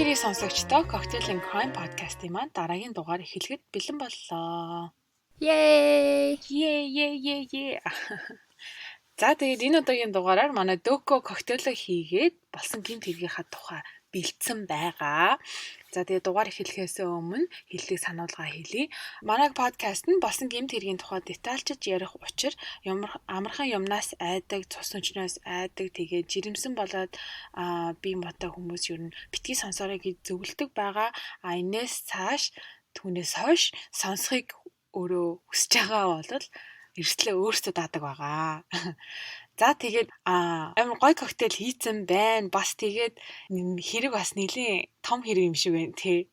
Хэрий сонсогчдоо Cocktail and Crime podcast-ийн маань дараагийн дугаар эхлэхэд бэлэн боллоо. Yay! Е. За тэгээд энэ удаагийн дугаараар манай Дөкө коктейло хийгээд болсон гэмт хэргийнхаа тухай бэлдсэн байгаа. За тэгээд дугаар эхлэхээс өмнө хэллэг сануулга хэлье. Манай подкаст нь болсон гэмт хэргийн тухай детальчж ярих учир амархан юмнаас айдаг, цус өнчнөөс айдаг, тэгээд жирэмсэн болоод бие мотой хүмүүс ер нь битгий сонсорой гэж зөвлөдөг байгаа. Энээс цааш түүнээс хойш сонсхийг өөрөө хүсэж байгаа бол эрсдлээ өөртөө даадаг байгаа. За тэгээд амар гой коктейл хийцэн байна. Бас тэгээд хэрэг бас нэлийн том хэрэг юм шиг байна тий.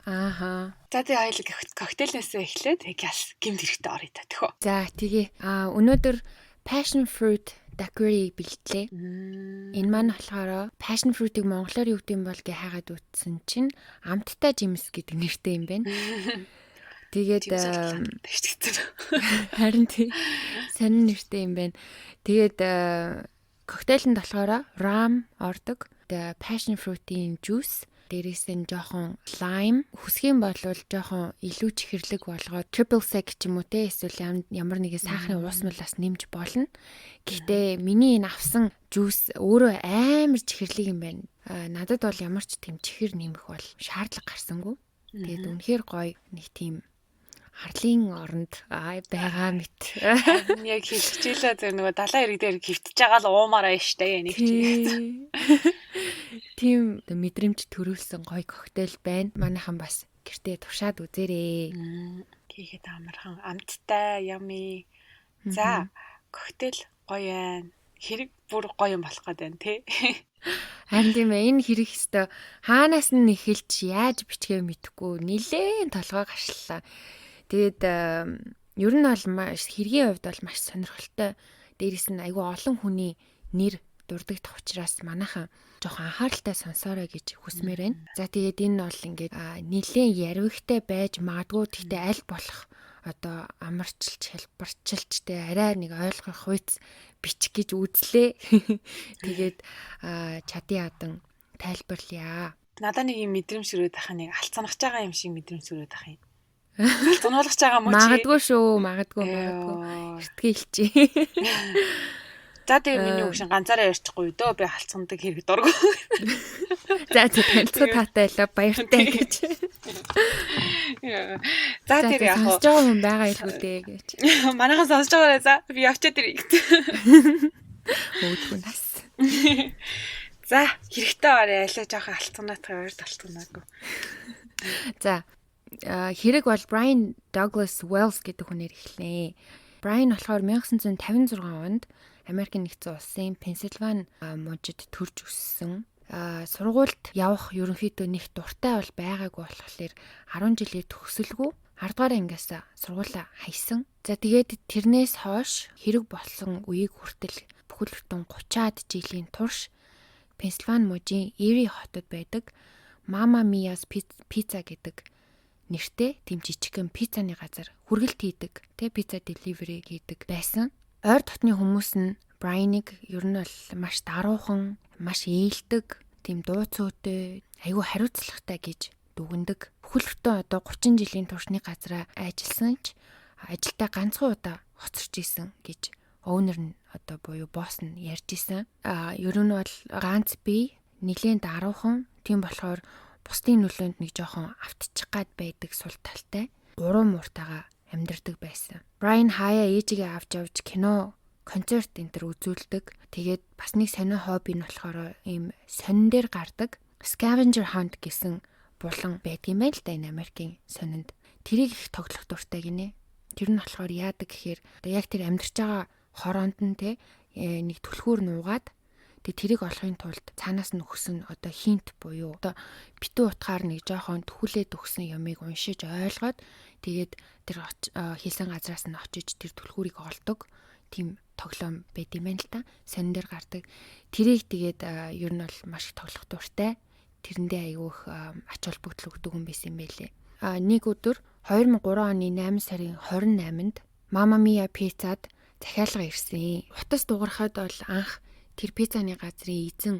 Ааха. За тэгээд хоёул коктейлнээс эхлээд газ гэмт хэрэгтэй орё та төхөө. За тэгээ өнөөдөр passion fruit daiquiri бэлтлээ. Энэ маань болохоор passion fruit-ыг монголоор юу гэдэг юм бол гэ хайгаад үтсэн чинь амттай жимс гэдэг нэртэй юм байна. Тэгээд харин тий сонин нэртэй юм байна. Тэгээд коктейлэнд болохоор rum ордог. Тэгээд passion fruit-ийн juice, дээрээс нь жоохон lime, хүсхийн бол жоохон илүү чихэрлэг болгоод triple sec ч юм уу те эсвэл ямар нэгэн сахарын уус мулаас нэмж болно. Гэхдээ миний энэ авсан juice өөрөө амар чихэрлэг юм байна. Надад бол ямар ч тийм чихэр нэмэх бол шаардлага гарсангүй. Тэгээд үнэхээр гоё нэг тийм харлын оронд байгаа мэт. Яг хэлчихлээ зөв нөгөө далайн ирэг дээр хөвтөж байгаа л уумаараа штэ нэг чинь. Тийм мэдрэмж төрүүлсэн гоё коктейл байна. Манайхан бас гэртээ туршаад үзээрэй. Хийхэд амархан амттай ями. За коктейл гоё байна. Хэрэг бүр гоё юм болох гээд байна тий. Харин тийм ээ энэ хэрэг өстө хаанаас нь эхэлж яаж бичгээ мэдэхгүй нилээн толгой гарчлаа. Тэгээд ер нь бол хэргийн хувьд бол маш сонирхолтой. Дээрээс нь айгүй олон хүний нэр дурддагдах учраас манайхан жоохон анхааралтай сонсоорой гэж хүсмээр байна. За тэгээд энэ бол ингээд нилээн ярвигтай байж магадгүй гэхдээ аль болох одоо амарчилж хэлбарчилж тэ арай нэг ойлгох үйц бичих гэж үзлээ. Тэгээд чадын адан тайлбарлая. Надад нэг юм мэдрэмж төрөөд ахаа нэг алцанах байгаа юм шиг мэдрэмж төрөөд ах юм. Алцануулах байгаа мó чи. Магадгүй шүү, магадгүй. Итгээлчээ. За тэгээ миний өгшин ганцаараа ярьчихгүй дөө би халцгандаг хэрэг дургу. За танилцуу таатай байлаа баяртай гэж. За тэр яг сонсож байгаа хүн байгаа илүү дээ гэж. Манайхан сонсож байгаарай за би явчаад ирье. Өөдгөө нас. За хэрэгтэй орой алай жоохон алцганаатаа ойр талцганаагүй. За хэрэг бол Brian Douglas Wells гэдэг хүнээр эхэлнэ. Brian болохоор 1956 онд Америкийн нэгдсэн улсын Пенсильвани мужид төрж өссөн. Сургуульд явах ерөнхийдөө нэг дуртай бол байгаагүй болохоор 10 жилээр төгсөлгүй 10 дугаар ангиас сургуулаа хайсан. За тэгээд тэрнээс хойш хэрэг болсон үеийг хүртэл бүхэл бүтэн 30-аад жилийн турш Пенсильвани мужийн Erie хотод байдаг Mamma Mia's Pizza гэдэг нэртэй тийм жижигхэн пиццаны газар хүргэлт хийдэг, тэ пицца деливери хийдэг байсан. Ойр дотны хүмүүс нь Brian-ыг ер нь бол маш даруухан, маш ээлдэг, тийм дуу цөөтэй, айгүй хариуцлагатай гэж дүгнэдэг. Бүхэл бүтэн одоо 30 жилийн туршны газараа ажилласан ч ажилдаа ганцхан удаа хоцорч исэн гэж owner нь одоо буюу босс нь ярьж исэн. Ер нь бол ганц бие, нэлээд даруухан, тийм болохоор бусдын нөлөөнд нэг жоохон автчих гад байдаг сул талтай, уруу мууртайгаа амьдардаг байсан. Brian хаяа ээжигээ авч явж кино, концерт энэ төр үзүүлдэг. Тэгээд бас нэг сонио хобби нь болохоор ийм сонин дээр гардаг scavenger hunt гэсэн булан байдаг юм байл да энэ Америкийн сонинд. Тэрийг их тоглох дуртай гинэ. Тэр нь болохоор яадаг гэхээр одоо яг тэр амьдарч байгаа хороонд нь нэг түлхүүр нуугаад тэрийг олохын тулд цаанаас нь өгсөн одоо хинт буюу одоо битүү утгаар нэг жоохон төхүүлээд өгсөн ямыг уншиж ойлгоод тэгээд тэр хийсэн газраас нь очиж тэр түлхүүрийг олдог тийм тоглоом байд юм байна л да. Сонин дээр гардаг. Тэрийг тэгээд ер нь бол маш их тоглох дуртай. Тэрэндээ айгүйх ач холбогдол өгдөг юм байсан юм байлээ. Нэг өдөр 2003 оны 8 сарын 28-нд Mamma Mia Pizza-д захиалга ирсэн. Утас дуурахад бол анх тэр пиццаны газрын эзэн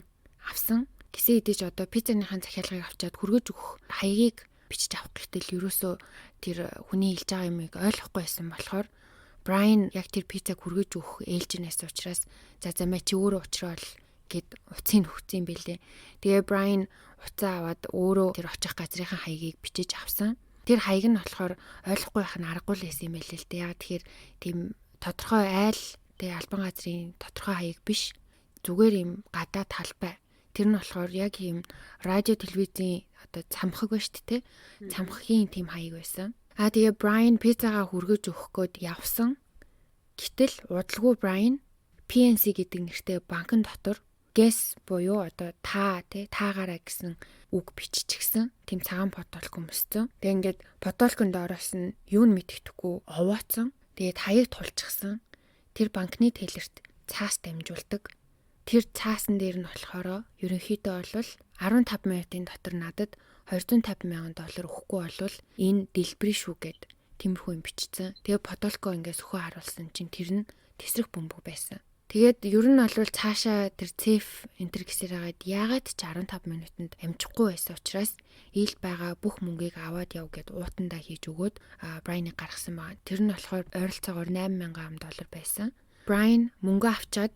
авсан. Гэсэн хэдий ч одоо пиццаныхаа захиалгыг авчаад хүргэж өгөх хаягийг бичиж авах гэтэл ерөөсөө тэр хүний хэлж байгаа юмыг ойлгохгүй байсан болохоор Брайан яг тэр пиццаг хүргэж өгөх ээлжинээс учраас за мэ чи өөрөө учрал гэд уцыг нөхцөн бэлээ. Тэгээ Брайан уцаа аваад өөрөө тэр очих газрынхаа хаягийг бичиж авсан. Тэр хаяг нь болохоор ойлгохгүй байх нь аргагүй л байсан юм байлээ л дээ. Яг тэгэхээр тийм тодорхой айл тэгээ албан газрын тодорхой хаяг биш. Зүгээр юм гадаад талбай. Тэр нь болохоор яг ийм радио телевизийн одоо цамхаг ба шүү дээ. Цамхагийн тийм хаяг байсан. Тэгээ Брайан пиццагаа хүргэж өгөх гээд явсан. Гэтэл удалгүй Брайан PNC гэдэг нэртэй банкн дотор guess буюу одоо таагаараа гэсэн үг биччихсэн. Тим цагаан бодолк өмссөн. Тэгээ ингээд бодолконд ороос нь юу нь мэддэхгүй овооцсон. Тэгээд хаяг тулчихсан. Тэр банкны тэлэрт цаас дамжуулдаг. Тэр цаасан дээр нь болохоор ерөнхийдөө бол 15 минутын дотор надад $250,000 өгөхгүй болвол энэ дэлбэрийн шүү гэд тиймэрхүү юм бичсэн. Тэгээ Подолко ингээд сөхөө харуулсан чинь тэр нь тесрэх бөмбөг байсан. Тэгээд ер нь бол цаашаа тэр цеф энтер гэсээрээд яагаад ч 15 минутанд амжихгүй байсан учраас ийл байгаа бүх мөнгийг аваад яв гэд уутандаа хийж өгөөд Брайаныг гаргасан байна. Тэр нь болохоор ойролцоогоор $8,000 байсан. Брайан мөнгө авчаад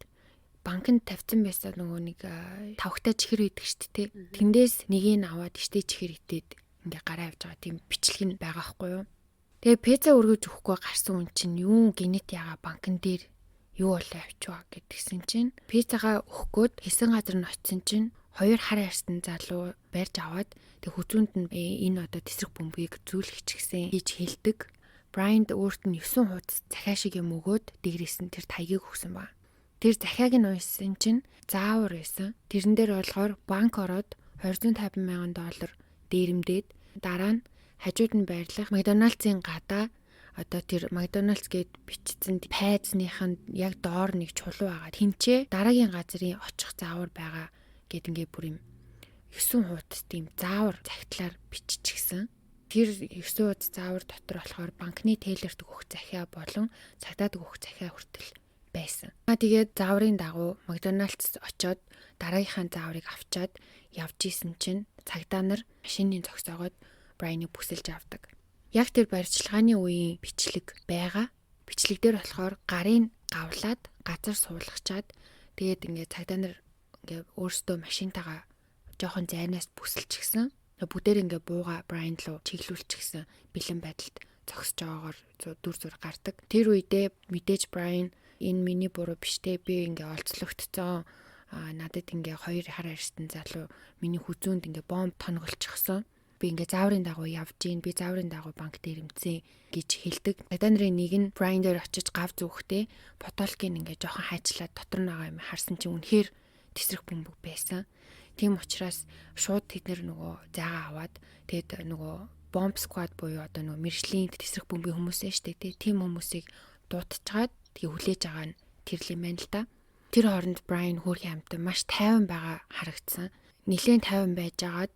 банкнд тавьсан байсан нөгөө нэг тавхтай чихэр идэг шүү дээ. Тэндээс нэгийг аваад ичтэй чихэр идээд ингээ гараа явж байгаа тийм бичлэг нь байгаа байхгүй юу. Тэгээ пицца өргөж өгөхгүй гарсан хүн чинь юу гинэт яга банкн дээр юу болоо явчихваа гэдгсэн чинь пиццагаа өгөхгүйд хэсэн газар нь очисон чинь хоёр хар ярьсан залуу барьж аваад тэг хүзүүнд нь энэ одоо тесрэх бөмбөгийг зүүлэх ч гэсэн хийж хэлдэг. Брайанд өөрт нь 9 хуудас захиа шиг юм өгөөд дээрээс нь тэр таягийг өгсөн ба. Тэр захиаг нь уншсан чинь заавар байсан. Тэрэн дээр болохоор банк ороод $250,000 дээрэмдээд дараа нь хажууд нь байрлах Макдоналдсын гадаа одоо тэр Макдоналдс гэд бичсэн пайзных нь яг доор нэг чулуу байгаа. Тинчээ дараагийн газрын очих заавар байгаа гэд ингээ бүр юм 9 хуудас тийм заавар загтлаар биччихсэн. Тэр 9 хуудас заавар дотор болохоор банкны тейлерт өгөх захиа болон цагдаад өгөх захиа хүртэл байсан. Тэгээд зааврын дагуу Макдоналдс очоод дараагийнхаа зааврыг авчаад явж исэн чинь цагдаа нар машины зогсоогоод Брайаныг бүсэлж авдаг. Яг тэр барьчилгааны үеийн бичлэг байгаа. Бичлэг дээр болохоор гарын гавлаад газар суулгачаад тэгээд ингээ цагдаа нар ингээ өөрсдөө машинтайгаа жоохон зайнаас бүсэлчихсэн. Бүгдээр ингээ бууга Брайан руу чиглүүлчихсэн бэлэн байдалд зогсож байгаагаар дүр зур гардаг. Тэр үедээ мэдээж Брайан энэ миний буруу биш те би ингээ олзлогдсон. Надад ингээ хоёр хараа ирсэн залуу миний хүзүүнд ингээ бомб тонголчихсон. Би ингээ зааврын дагуу явж гин би зааврын дагуу банк дээр имцэн гэж хэлдэг. Цагдаа нарын нэг нь Брайан дээр очиж гав зүүхтэй Потолкийн ингээ жоохон хайчлаад дотор нь байгаа юм харсан чинь үнэхээр тесрэх бөмбөг байсан. Тийм учраас шууд тэднэр нөгөө заагаа аваад тэгэд нөгөө бомб сквад буюу одоо нөгөө мэржлийн тесрэх бөмбөгийн хүмүүс ээ штэ тийм хүмүүсийг дуутчихад тэгээ хүлээж байгаа нь тэрлэм байна л да. Тэр хооронд Брайан хөөрхөн амтан маш тайван байгаа харагдсан. Нилээн тайван байжгаад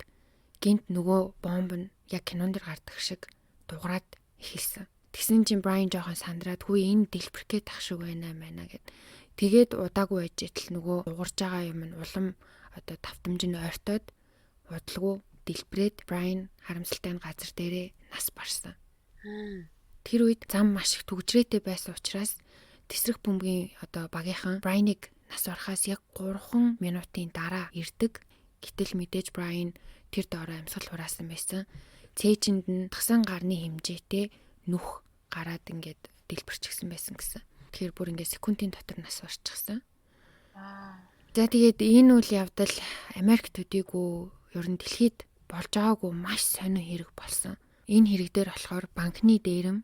гинт нөгөө бомб нь яг кинонд дэр гардаг шиг дуграад эхэлсэн. Тэгсэн чинь Брайан жоохон сандраад хүү энэ дэлбэрхгээд тах шиг байна гэд. Тэгээд удаагүй байж итэл нөгөө дугарж байгаа юм нь улам одоо тавтамж нь ойртоод удалгүй дэлбрээд Брайан харамсалтай газар дээрээ нас барсан. Тэр үед зам маш их төгжрээтэй байсан учраас тесрэх бөмбөгийн одоо багийнхан Брайаныг нас барахаас яг 3 минутын дараа ирдэг. Гэтэл мэдээж Брайан тэр доороо амьсгал хураасан байсан. Цээжинд нь тагсан гарны хэмжээтэй нүх гараад ингээд дэлбэрчихсэн байсан гэсэн. Тэгэхээр бүр ингээд секундын дотор нас барчихсан. За тэгээд энэ үйл явдал Америк төдийгүй ер нь дэлхийд болж байгаагүй маш сонир хэрэг болсон. Энэ хэрэг дээр болохоор банкны дээрэм,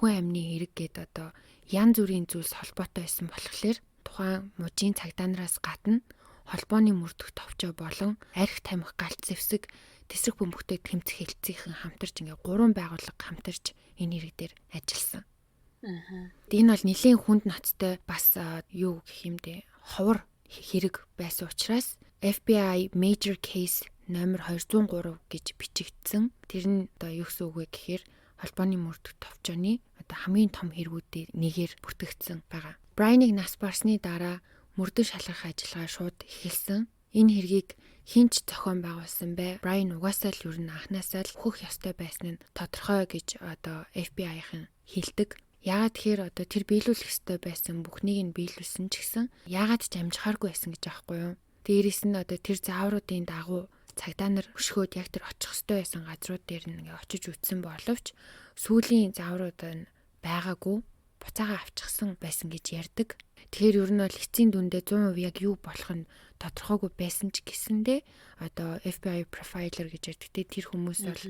хүн амны хэрэг гэдэг одоо янз бүрийн зүйлс холбоотой байсан болохоор тухайн мужийн цагдаа нараас гадна холбооны мөрдөх товчоо болон арх тамхи галт зэвсэг тесрэх бөмбөгтэй тэмцэх хэлцийнхэн хамтарч ингээ 3 байгууллага хамтарч энэ хэрэг дээр ажилласан. Энэ бол нэлийн хүнд ноцтой бас юу гэх юм бэ? Ховор хэрэг байсан учраас FBI Major Case номер 203 гэж бичигдсэн. Тэр нь одоо юу гэсэн үг вэ гэхээр холбооны мөрдөх товчооны одоо хамгийн том хэрэгүүдийн нэгээр бүртгэгдсэн байгаа. Брайаныг нас барсны дараа мөрдөн шалгах ажиллагаа шууд эхэлсэн. Энэ хэргийг хинч зохион байгуулсан бай. Брайан угаасаа л ер нь анханасаа л өөхөх ёстой байсан нь тодорхой гэж одоо FBI-ын хэлдэг. Яагаад тэгэхээр одоо тэр биелүүлэх ёстой байсан бүхнийг нь биелүүлсэн ч гэсэн яагаад ч амжихааргүй байсан гэж аахгүй юу? Дээрээс нь одоо тэр заавруудын дагуу цагдаа нар өшгөөд яг тэр очих ёстой байсан газрууд дээр нь ингээ очиж үтсэн боловч сүүлийн зааврууд нь байгаагүй буцаага авчихсан байсан гэж ярьдаг. Тэгэхээр ер нь бол эцсийн дүндээ 100% яг юу болох нь тодорхойгүй байсан ч гэсэндээ одоо FBI profiler гэж ярьдаг. Тэр хүмүүс бол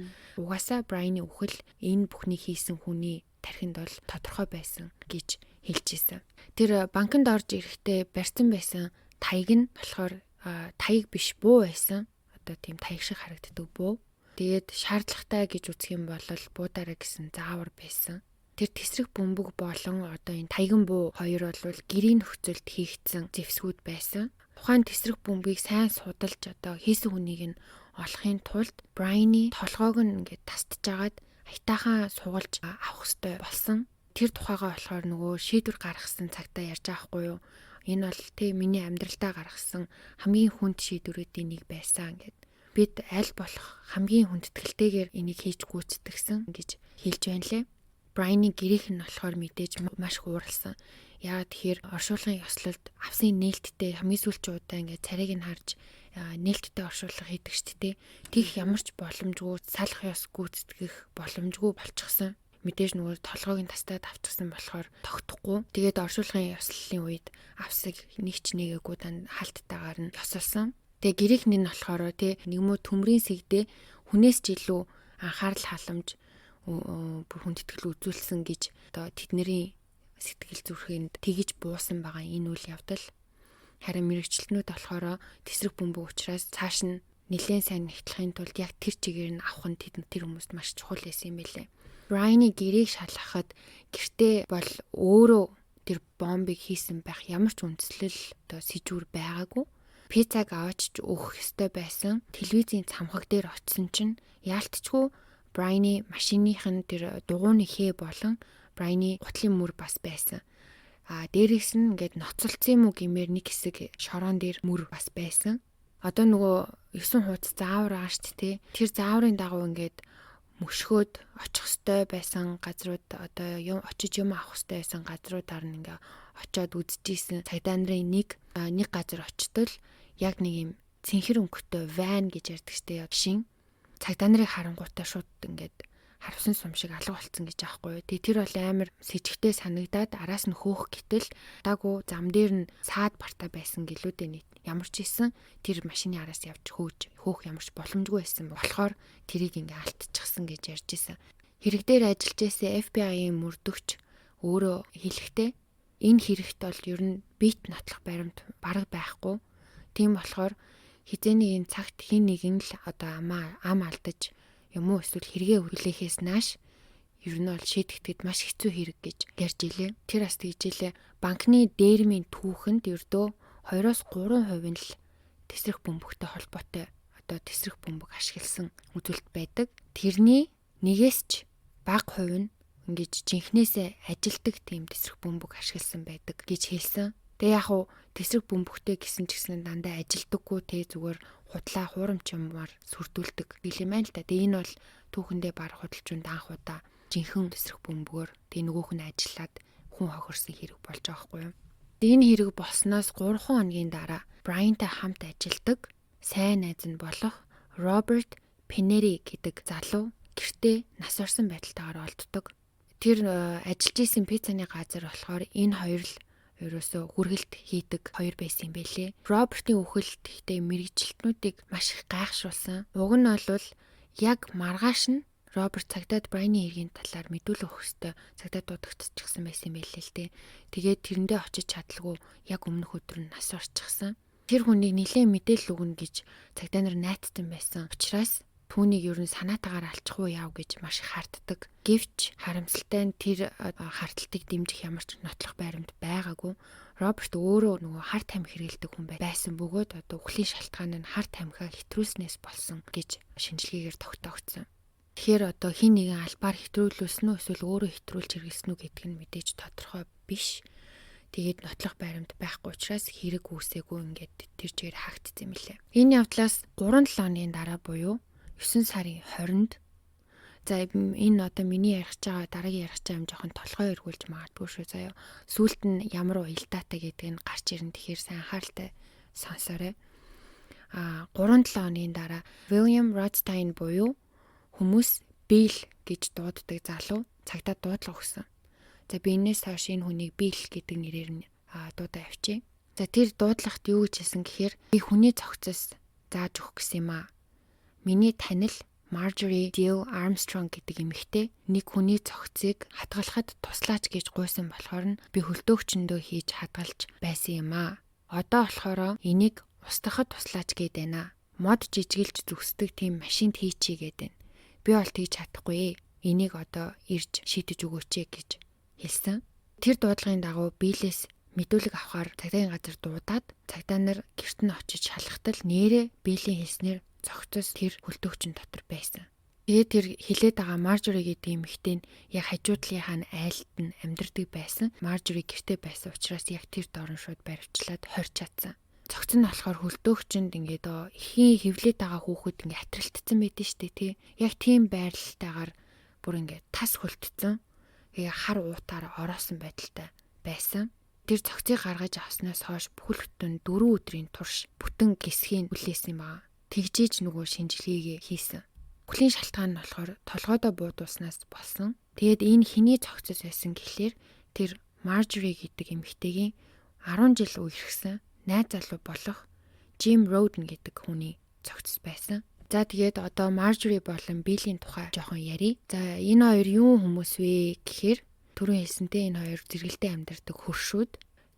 угаасаа Брайаны үхэл энэ бүхнийг хийсэн хүний тархинд бол тодорхой байсан гэж хэлж ирсэн. Тэр банкнд орж ирэхдээ барьсан байсан таяг нь болохоор таяг биш буу байсан. Одоо тийм таяг шиг харагддаг буу. Тэгээд шаардлагатай гэж үзэх юм бол буудаараа гэсэн заавар байсан. Тэр тэсрэх бөмбөг болон одоо энэ таяган буу хоёр бол гэрийн нөхцөлд хийгдсэн зэвсгүүд байсан. Тухайн тэсрэх бөмбөгийг сайн судалж одоо хийсэн хүнийг нь олохын тулд Брайаны толгойг нь ингээд тасдж агаад аятайхан сугалж авах хэрэгтэй болсон. Тэр тухайгаа болохоор нөгөө шийдвэр гаргасан цагтаа ярьж байгаа хгүй юу? Энэ бол тэг миний амьдралдаа гаргасан хамгийн хүнд шийдвэрүүдийн нэг байсан гэд. Бид аль болох хамгийн хүндэтгэлтэйгээр энийг хийж гүйцэтгсэн гэж хэлж байна лээ. Брайаны гэрийнх нь болохоор мэдээж маш хууралсан. Яагаад тэгэхээр оршуулгын ёслолд авсан нээлттэй хамгийн сүүлчийн удаа ингээд царайг нь харж нээлттэй оршуулга хийдэг шүү дээ. Тих ямар ч боломжгүй салах ёс гүйцэтгэх боломжгүй болчихсон. Мэдээж нөгөө толгойг нь тастаад авчихсан болохоор тогтохгүй. Тэгээд оршуулгын ёслолын үед авсаг нэг ч нэгээгүй хаалттайгаар нь ёсолсон. Тэгээ гэрийнх нь болохоор нэг муу төмрийн сэгдээ хүнээс ч илүү анхаарал халамж бүр хүндэтгэл үзүүлсэн гэж одоо тэдний сэтгэл зүрхэнд тэгж буусан байгаа энэ үйл явдал. Харин мэрэгчлэтнүүд болохоор тэсрэх бөмбөг учраас цааш нь нэлээд сайн нэгтлэхийн тулд яг тэр чигээр нь авах нь тэр хүмүүст маш чухал байсан юм билээ. Брайаны гэрийг шалгахад гэртээ бол өөрөө тэр бомбыг хийсэн байх ямар ч үндслэл одоо сэжүүр байгаагүй. Пиццаг аваач өгөх ёстой байсан. Телевизийн цамхаг дээр очисон чинь яалтчгүй Брайаны машиных нь тэр дугуйны хээ болон Брайаны гутлын мөр бас байсан. Дээрээс нь ингээд ноцолцсон юм уу гэмээр нэг хэсэг шорон дээр мөр бас байсан. Одоо нөгөө 9 хуудас заавар байгаа шүү дээ. Тэр зааврын дагуу ингээд мөшгөөд очих хөстэй байсан газрууд одоо очиж юм авах хөстэй байсан газруудаар нь ингээ очиод үзчихсэн цагдаа нарын нэг газар очтол яг нэг юм цэнхэр өнгөтэй ван гэж ярьдаг штэ яг шин цагдаа нарыг харангуйтаа шууд ингээд харвсан сум шиг алга болцсон гэж аахгүй юу. Тэр бол амар сэжигтэй санагдаад араас нь хөөх гэтэл даагүй зам дээр нь саад бартаа байсан гэлүүдээ нийт ямар ч ийсэн тэр машины араас явж хөөх ямар ч боломжгүй байсан болохоор тэрийг ингээ алдчихсан гэж ярьж исэн. Хэрэг дээр ажиллаж исэн FBI-ийн мөрдөгч өөрөө хэлэхдээ энэ хэрэгт бол ер нь бит нотлох баримт бараг байхгүй. Тийм болохоор хизээний энэ цагт хин нэгэн л одоо ам алдаж юм уу эсвэл хэрэгээ хүлээхээс нааш ер нь бол шийдэгдэхэд маш хэцүү хэрэг гэж ярьж илээ. Тэр бас тэгж илээ. Банкны дээрмийн түүхэнд ердөө 2-3% нь л тэсрэх бөмбөгтэй холбоотой одоо тэсрэх бөмбөг ашигласан үзүүлэлт байдаг. Тэрний нэгээс ч бага хувь нь ингэж жинхнээсээ ажилдаг тийм тэсрэх бөмбөг ашигласан байдаг гэж хэлсэн. Тэгээ яг уу тэсрэх бөмбөгтэй гэсэн ч гэсэн дандаа ажилдаггүй те зүгээр худлаа хуурамч юмар сүрдүүлдэг гэлээ маань л да. Тэгээ энэ бол түүхэндээ баг худалчунд анх удаа жинхэнэ тэсрэх бөмбөгөөр тэгээ нөгөөх нь ажиллаад хүн хохирсон хэрэг болж байгаа хгүй юу. Энэ хэрэг болсноос 3 хоногийн дараа Брайантай хамт ажилдаг сайн найз нь болох Роберт Пенери гэдэг залуу гэртээ нас орсон байдалтайгаар олддог. Тэр ажиллаж исэн пиццаны газар болохоор энэ хоёр л ерөөсөө хүргэлт хийдэг хоёр байсан юм байлээ. Робертийн үхэлд ихтэй мэрэгчлэтнүүдийг маш их гайхшруулсан. Уг нь бол яг маргааш нь Роберт цагдаад Брайаны хэргийн талаар мэдүүлэх хөстэй цагдаа дуудагдчихсан байсан юм байлээ л дээ. Тэгээд тэрэндээ очиж чадлагүй яг өмнөх өдөр нь нас орчихсан. Тэр хүнийг нэлээд мэдээлэл өгнө гэж цагдаа нар найдсан байсан. Учираас түүнийг ер нь санаатаагаар алчихгүй яав гэж маш их харддаг. Гэвч харамсалтай нь тэр харталтыг дэмжих ямар ч нотлох баримт байгаагүй. Роберт өөрөө нөгөө харт тамхи хэрэглэдэг хүн байсан бөгөөд одоо үхлийн шалтгаан нь харт тамхиа хэтрүүлснээс болсон гэж шинжилгээгээр тогтоогдсон. Тэгэхээр одоо хин нэгэн албаар хэтрүүлүүлсэн үү эсвэл өөрөө хэтрүүлж хэрэглэсэн үү гэдг нь мэдээж тодорхой биш. Тэгээд нотлох баримт байхгүй учраас хэрэг үүсээгүй ингээд тэр чигээр хаагдсан юм лээ. Энэ явдлаас 3-7 оны дараа буюу 9 сарын 20-нд за энэ одоо миний ярих байгаа дараагийн ярих байгаа юм жоохон толгой эргүүлж магадгүй шүү заяа. Сүүлд нь ямар уялдаатай гэдэг нь гарч ирэн тэгэхээр сайн анхааралтай сонсоорой. 3-7 оны дараа William Rothstein буюу хүмүүс Bill гэж дууддаг залуу цагдаа дуудлага өгсөн. За би энэс хойш энэ хүнийг Bill гэдэг нэрээр нь дуудаа авчи. За тэр дуудлагт юу гэж хэлсэн гэхээр би хүний цогцос зааж өгөх гэсэн юм аа. Миний танил Marjorie Dale Armstrong гэдэг эмэгтэй нэг хүний цогцыг хадгалахад туслаач гэж гуйсан болохоор нь би хөлдөөгчөндөө хийж хадгалж байсан юм аа. Одоо болохоор энийг устгахад туслаач гээд байна. Мод жижигэлж зүсдэг тийм машинд хийчий гээд байна. Би бол тэгж чадахгүй. Энийг одоо ирж шийдэж өгөөч гэж хэлсэн. Тэр дуудлагын дагуу Биллээс мэдүүлэг авахар цагдаагийн газар дуудаад цагдаа нар гэрт нь очиж шалгахтал нэрээ Биллийн хэлснээр цогцос тэр хөлдөөгчн дотор байсан. Тэгээд тэр хилээд байгаа Marjorie гэдэг эмэгтэй нь яг хажуудлынхаа айлд нь амьдардаг байсан. Marjorie гэртээ байсан учраас яг тэр доорн шууд баривчлаад хорж чадсан. Цогц нь болохоор хөлдөөгчөнд ингээд ихийн хөвлөд байгаа хүүхэд ингээд хатралтцсан байдэн штэ тий. Яг тийм байралтайгаар бүр ингээд тас хөлтцөн. Хар уутаар ороосон байдалтай байсан. Тэр цогцыг гаргаж авснаас хойш бүхэл бүтэн 4 өдрийн турш бүтэн гисхийн үлээсэн юм аа. Тэгжээж нөгөө шинжилгээгээ хийсэн. Бүхлийн шалтгаан нь болохоор толгойдоо буудууснаас болсон. Тэгээд энэ хэний цогцос байсан гэхлээр тэр Marjorie гэдэг эмэгтэйгийн 10 жил үерхсэн найз залуу болох Jim Roden гэдэг хүний цогцос байсан. За тэгээд одоо Marjorie болон Billy-ийн тухай жоохон ярий. За энэ хоёр юу хүмүүс вэ гэхээр түрүүн хэлсэнтэй энэ хоёр зэрэгэлдээ амьдардаг хөршүүд.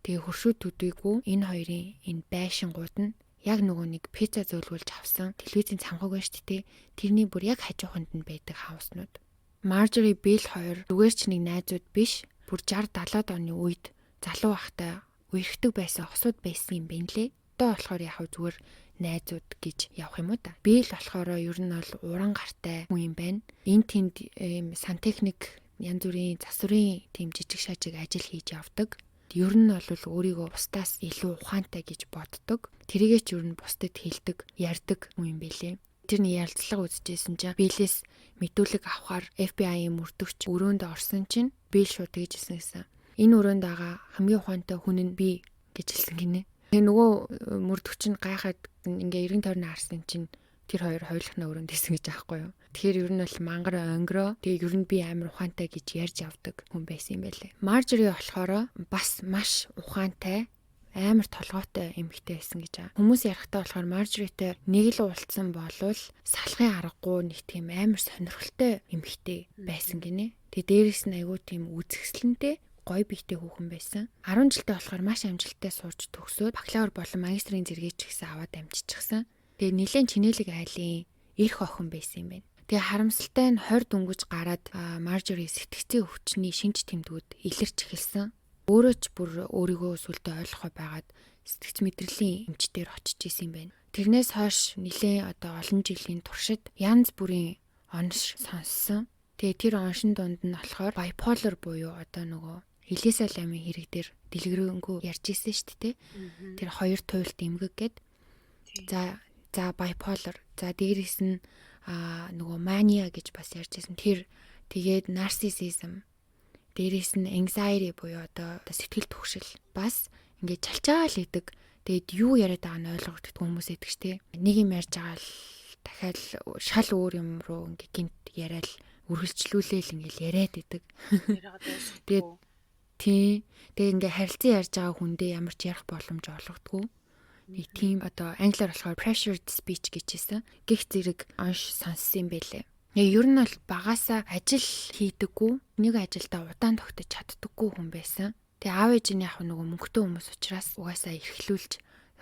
Тэгээ хөршүүдүүдийгүү энэ хоёрын энэ байшингууд нь яг нөгөө нэг пицца зөөлгүүлж авсан телевизийн цамхаг байна шүү дээ. Тэрний бүр яг хажууханд нь байдаг хауснууд. Marjorie Bill хоёр зүгээр ч нэг найзууд биш. Бүр 60-70-аад оны үед залуу байхдаа үерхдэг байсан хосууд байсан юм байна лээ. Одоо болохоор яг зүгээр найзууд гэж явах юм уу та. Bill болохоор ер нь бол уран гартай хүн юм байна. Энэ тэнд сантехник янз бүрийн засварын тийм жижиг шажиг ажил хийж явдаг. Ер нь бол өөрийгөө бусдаас илүү ухаантай гэж боддог. Тэрийгээ ч ер нь бусдад хэлдэг, ярьдаг хүн юм байлээ. Тэрний ярилцлага үзчихсэн чинь Bill-ээс мэдүүлэг авахар FBI-ийн мөрдөгч өрөөнд орсон чинь Bill шууд тэгж хэлсэн гэсэн. Энэ өрөөнд байгаа хамгийн ухаантай хүн нь би гэж хэлсэн гинэ. Тэгээ нөгөө мөрдөгч нь гайхаад ингээ эргэн тойрны харсан чинь тэр хоёр хойлохны өрөөнд исэн гэж аахгүй юу. Тэгэхээр ер нь бол мангар онгороо тэгээ ер нь би амар ухаантай гэж ярьж явдаг хүн байсан юм байлээ. Marjorie болохоор бас маш ухаантай амар толгойтой эмэгтэй байсан гэж байгаа. Хүмүүс ярихтаа болохоор Marjorie-тэй нэг л уулзсан болвол салахын аргагүй нэг тийм амар сонирхолтой эмэгтэй байсан гинэ. Тэгээ дээрэс нь айгүй тийм үзэсгэлэнтэй гой бийтэй хүүхэн байсан. 10 жилдээ болохоор маш амжилттай сурч төгсөөд бакалавр болон магистрийн зэрэгийг ч гэсэн аваад амжчихсан. Тэгээ нэлээд чинэлэг айлын эрх охин байсан юм байна. Тэгээ харамсалтай нь 20 дөнгөж гараад Marjorie сэтгцийн өвчний шинж тэмдгүүд илэрч эхэлсэн. Өөрөө ч бүр өөрийгөө сүлдө ойлгохоо байгаад сэтгц мэдрэлийн эмчтэр очиж исэн юм байна. Тэрнээс хойш нэлээд одоо олон жилийн туршид янз бүрийн онош сонссон. Тэгээ тэр оншин дунд нь болохоор bipolar буюу одоо нөгөө Элиса ламын хэрэг дээр дэлгэрэнгүй ярьж исэн шүү дээ. Тэр хоёр туйлт эмгэг гээд. За bipolar. За дээрээс нь нөгөө mania гэж бас ярьж исэн. Тэр тэгээд narcissism. Дээрээс нь anxiety буюу одоо сэтгэл түгшил. Бас ингээд чалчаал идэг. Тэгээд юу яриад байгааг нь ойлгохдод хүмүүс идэг штэ. Нэг юм ярьж байгаа л дахиад шал өөр юм руу ингээд гинт яриад үргэлжлүүлээл ингээд яриад идэг. Тэгээд тэгээ ингээ харилцан ярьж байгаа хүндээ ямар ч ярих боломж олгодгүй. Нэг тийм одоо англиар болохоор pressured speech гэж хэлсэн. Гих зэрэг онш сонссон юм байлээ. Ер нь бол багасаа ажил хийдэггүй, нэг ажилдаа удаан тогтож чаддаггүй хүн байсан. Тэгээ аав ээж нь яг нөгөө мөнгөтэй хүмүүс учраас угаасаа эрхлүүлж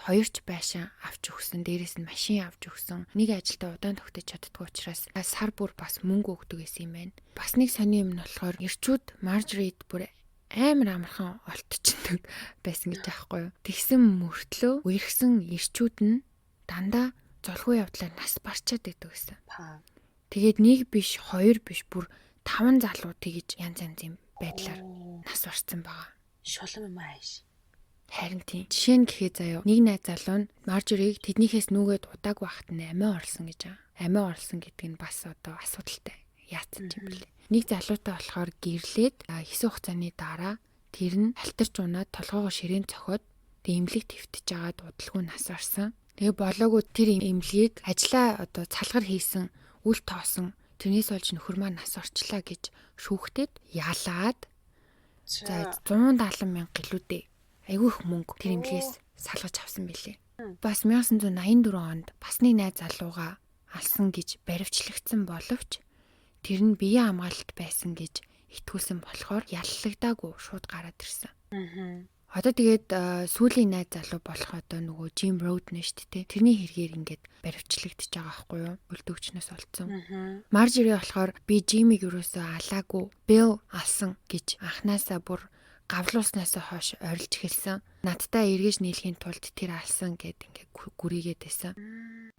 хоёрч байшин авч өгсөн, дээрээс нь машин авч өгсөн. Нэг ажилдаа удаан тогтож чаддаггүй учраас сар бүр бас мөнгө өгдөг гэсэн юм байна. Бас нэг сони юм нь болохоор эрчүүд Marjorie-д бүр амар амархан олтчихдаг байсан гэж аахгүй юу. Тэгсэн мөртлөө үерхсэн эрчүүд нь дандаа золгүй явдлаар нас барчаад байдаг гэсэн. Тэгээд нэг биш, хоёр биш, бүр 5 залуу тэгж янз янзын байдлаар нас барцсан байгаа. Шулам юм ааш. Харин тийм. Жишээ нь гэхэд заяа нэг найз залуу нь Маржорийг тэднийхээс нүгээд удааг байхад нь амиа орлсон гэж байгаа. Амиа орлсон гэдэг нь бас одоо асуудалтай. Яатсан юм бэлээ. Нэг залуутай болохоор гэрлээд хэсэг хугацааны дараа тэр нь алтарч унаад толгоогоо ширээн цохоод тэг эмнэлэг твтэж агаад удалгүй нас орсон. Тэгээ болоогүй тэр эмнэлгийг ажлаа одоо цалгар хийсэн, үл тоосон. Тэрнээс болж нөхөр маань нас орчлаа гэж шүүхтэд ялаад за 170 мянга гэлүүдээ айгүй их мөнгө тэр эмнэлгээс салгаж авсан билээ. Бас 1984 онд бас нэг найз залууга алсан гэж баривчлагдсан боловч тэр нь биеийн хамгаалалт байсан гэж итгүүлсэн болохоор яллагдаагүй шууд гараад ирсэн. Одоо тэгээд сүүлийн найз залуу болох одоо нөгөө Jim Road нэ шүү дээ. Тэрний хэрэгээр ингээд баривчлагдчихж байгаа байхгүй юу? Үлдөгчнөөс олцсон. Marjorie болохоор би Jimmy-г юусоо алаагүй, Bill алсан гэж анханасаа бүр гавлууснасаа хойш орилж эхэлсэн. Надтай эргэж нийлхийн тулд тэр алсан гэд ингээд гүрийгээд байсан.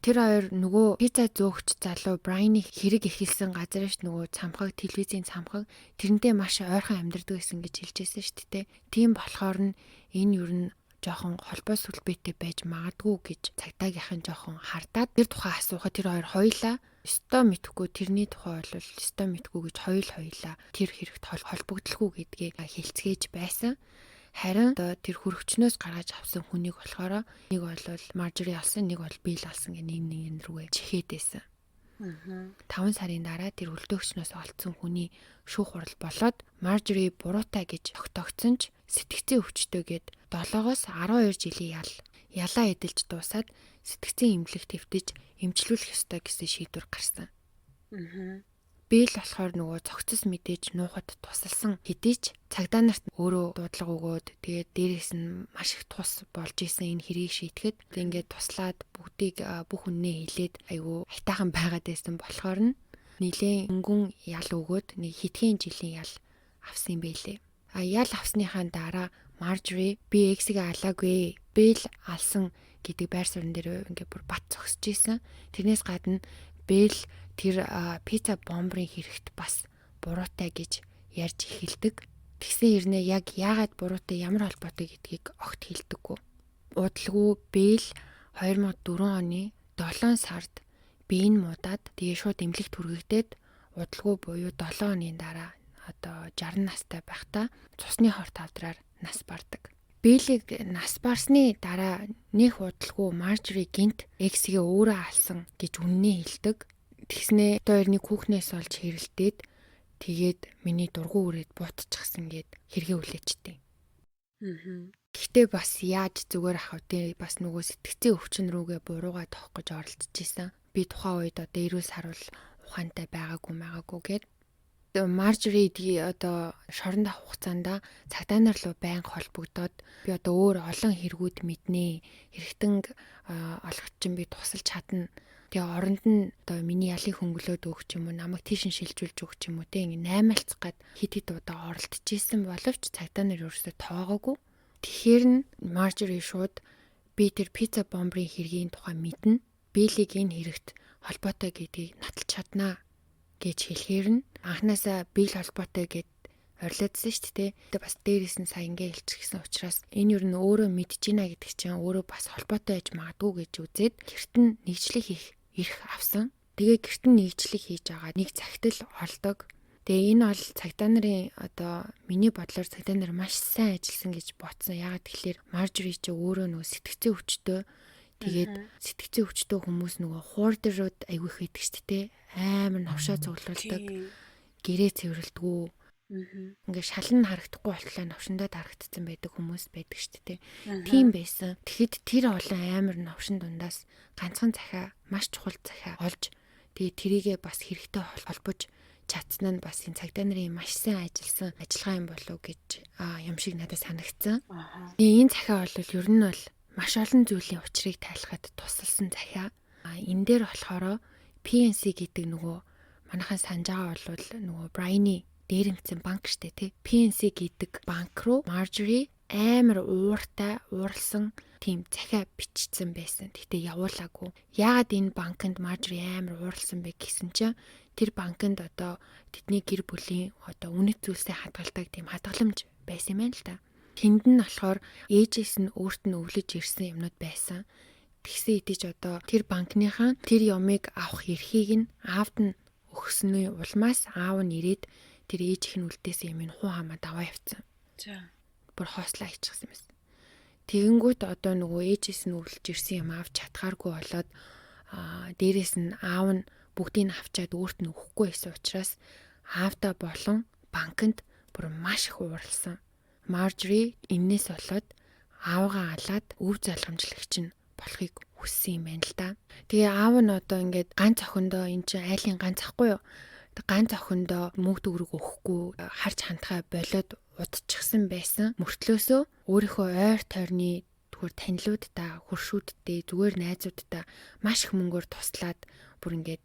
Тэр хоёр нөгөө пицца зөөгч залуу Brian-ы хэрэг эхэлсэн газарш нөгөө цамхаг, телевизийн цамхаг тэрнтэй маш ойрхон амьдардаг гэсэн гэж хэлжсэн шүү дээ. Тийм болохоор нь энэ юу н жоохон холбоо сүлбэтэй байж магадгүй гэж цагдаагийнхан жоохон хардаад тэр тухай асуухад тэр хоёр хоёлаа өстой мэдхгүй тэрний тухай бол өстой мэдхгүй гэж хоёлаа тэр хэрэгт холбогдлохгүй гэдгээ хэлцгээж байсан. Харин одоо тэр хөрөгчнөөс гаргаж авсан хүнийг болохоор нэг бол Marjorie алсан, нэг бол Bill алсан гэх нэг рүүгээ чихээд байсан. 5 сарын дараа тэр үлдөгчнөөс олцсон хүний шүүх хурал болоод Marjorie буруутай гэж тогтоогдсон ч сэтгцийн өвчтөйгээд 7-оос 12 жилийн ялаа эдэлж дуусаад сэтгцийн эмнэлэг твтэж эмчлүүлэх ёстой гэсэн шийдвэр гарсан. Bill болохоор нөгөө цогцос мэдээж нуухад тусалсан хэдий ч цагдаа нарт өөрөө дуудлага өгөөд тэгээд дээрээс нь маш их тус болж исэн энэ хэрийг шийтгэхэд ингээд туслаад бүгдийг бүх үннээ хэлээд айгүй хайтаахан байгаад байсан болохоор нь нилийн өнгөн ял өгөөд нэг хэдхэн жилийн ял авсан юм байлээ. Ял авсныхаа дараа Marjorie би эксийг алаагүй, Bill алсан гэдэг байр суурин дээр ингээд бүр бат зогсож исэн. Тэрнээс гадна Bill тэр пицца бомбрын хэрэгт бас буруутай гэж ярьж эхэлдэг. Тэгсэн хэрнээ яг яагаад буруутай ямар холбоотой гэдгийг огт хэлдэггүй. Удалгүй Bill 2004 оны 7 сард биеийн муудаад тэгээ шууд эмнэлэгт хүргэгдээд удалгүй буюу 7 оны дараа одоо 60 настай байхдаа цусны хорт авдраар нас бардаг. Bill-ийг нас барсны дараа нэх удалгүй Marjorie гинт эксгээ өөрөө алсан гэж үннээ хэлдэг. Тэгснээ одоо эртний хүүхнээс олж хэрэлдээд тэгээд миний дургу үрээд буутчихсан гэд хэрэгээ үлээчтэй. Гэхдээ бас яаж зүгээр ах вэ? Бас нөгөө сэтгцийн өвчин рүүгээ буруугаа тоох гэж оролдож исэн. Би тухайн үед одоо эрүүл сарвал ухаантай байгаагүй гэд Marjorie одоо шоронд авах хугацаанд цагдаа нар руу байнга холбогдоод би одоо өөр олон хэрэгүүд мэднэ. Хэрэгтэн олгоч чинь би тусалж чадна. Тэгээ оронд нь одоо миний ялыг хөнгөлөөд өгч юм уу, намайг тийш шилжүүлж өгч юм уу те ингэ наймаалцах гад хит удаа оролдож исэн боловч цагдаа нар ерөөсөө тоогоогүй. Тэгэхээр нь Marjorie шууд би тэр пицца бомбрын хэргийн тухай мэднэ. Bill-ийг энэ хэрэгт холбоотой гэдгийг нотолж чаднаа гэж хэлэхээр нь анханасаа Bill холбоотой гэд орилоодсэн шүү дээ. Тэгээ бас дээрээс нь сая ингээ хэлчихсэн учраас энэ юу н өөрөө мэдж байна гэдэг чинь өөрөө бас холбоотой байж магадгүй гэж үзээд гэрт нь нэгжлэх ирэх авсан. Тэгээ гэрт нь нэгжлэх хийж байгаа нэг захидал олдог. Тэгээ энэ бол цагдаа нарын одоо миний бодлоор цагдаа нар маш сайн ажилласан гэж бодсон. Ягаад тэгэхээр Marjorie чи өөрөө нөгөө сэтгцийн өвчтөө тэгээд сэтгцийн өвчтөө хүмүүс нөгөө хуурдрууд айгүй хийдэг шүү дээ. Амар навшаа цуглуулдаг. Гэрээ цэвэрлдэггүй. Ингээ шалан харагдахгүй болтлоо навшиндаа харагдсан байдаг хүмүүс байдаг шүү дээ. Тийм байсан. Тэгэхэд тэр олон амар навшин дундаас ганцхан захиа, маш чухал захиа олж тэгээ тэрийгээ бас хэрэгтэй холбож чадсан нь бас энэ цагдаа нарын маш сайн ажилласан ажиллагаа юм болов уу гэж юм шиг надад санагдсан. Энэ захиа бол ер нь бол маш олон зүйлийн учрыг тайлахад тусалсан захиа. Энэ дээр болохоор PNC гэдэг нөгөө манайхан санаж байгаа бол нөгөө Brian-ы дээрэмцэн банк штэ тий. PNC гэдэг банк руу Marjorie амар ууртай ууралсан тийм захиа бичсэн байсан. Гэтэ явуулаагүй. Яагаад энэ банкнд Marjorie амар ууралсан бэ гэсэн чинь тэр банкнд одоо тэдний гэр бүлийн одоо үнэт зүйлсээ хадгалдаг тийм хадгаламж байсан юм байна л да. Тэнд нь болохоор ээжээс нь өөрт нь өвлөж ирсэн юмнууд байсан. Тэгсэн идэж одоо тэр банкныхан тэр ямыг авах эрхийг нь аавд нь өгснөө улмаас аав нь ирээд тэр ээжийнх нь үлдээсэн юм хуу хамаад аваа явцсан. За. Бүр хоослоо хийчихсэн юм байна. Тэгэнгүүт одоо нөгөө ээжээс нь өвлөж ирсэн юм авч чадхааргүй болоод дээрээс нь аав нь бүгдийг нь авчаад өөрт нь өгөхгүй байсан учраас аавдаа болон банкнд бүр маш их ууралсан. Marjorie энээс болоод аавгаа алаад өв залгамжлагч нь болохыг хүссэн юм байна л да. Тэгээ аав нь одоо ингээд ганц охиндоо эн чинь айлын ганц ахгүй юу? Ганц охиндоо мөнгө төгрөг өгөхгүй харж хандхаа болоод удчихсан байсан. Мөртлөөсөө өөрийнхөө ойр тойрны түр танилуудтай, хуршүүдтэй, зүгээр найзуудтай маш их мөнгөөр туслаад бүр ингээд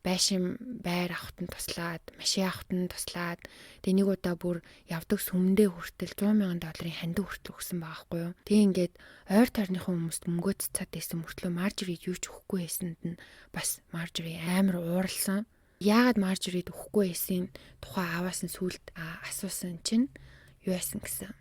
байшин байр авахт нь туслаад, машин авахт нь туслаад тэгээ нэг удаа бүр явдаг сүмдээ хүртэл $100,000 хандив хүртэл өгсөн байгаа хгүй юу. Тэгээ ингээд ойр тойрныхон хүмүүст мөнгөө цацаад байсан мөртлөө Marjorie юу ч өгөхгүй байсанд нь бас Marjorie амар ууралсан. Яагаад Marjorie өгөхгүй байсан тухай аваас нь сүлд асуусан чинь юу яасан гэсэн.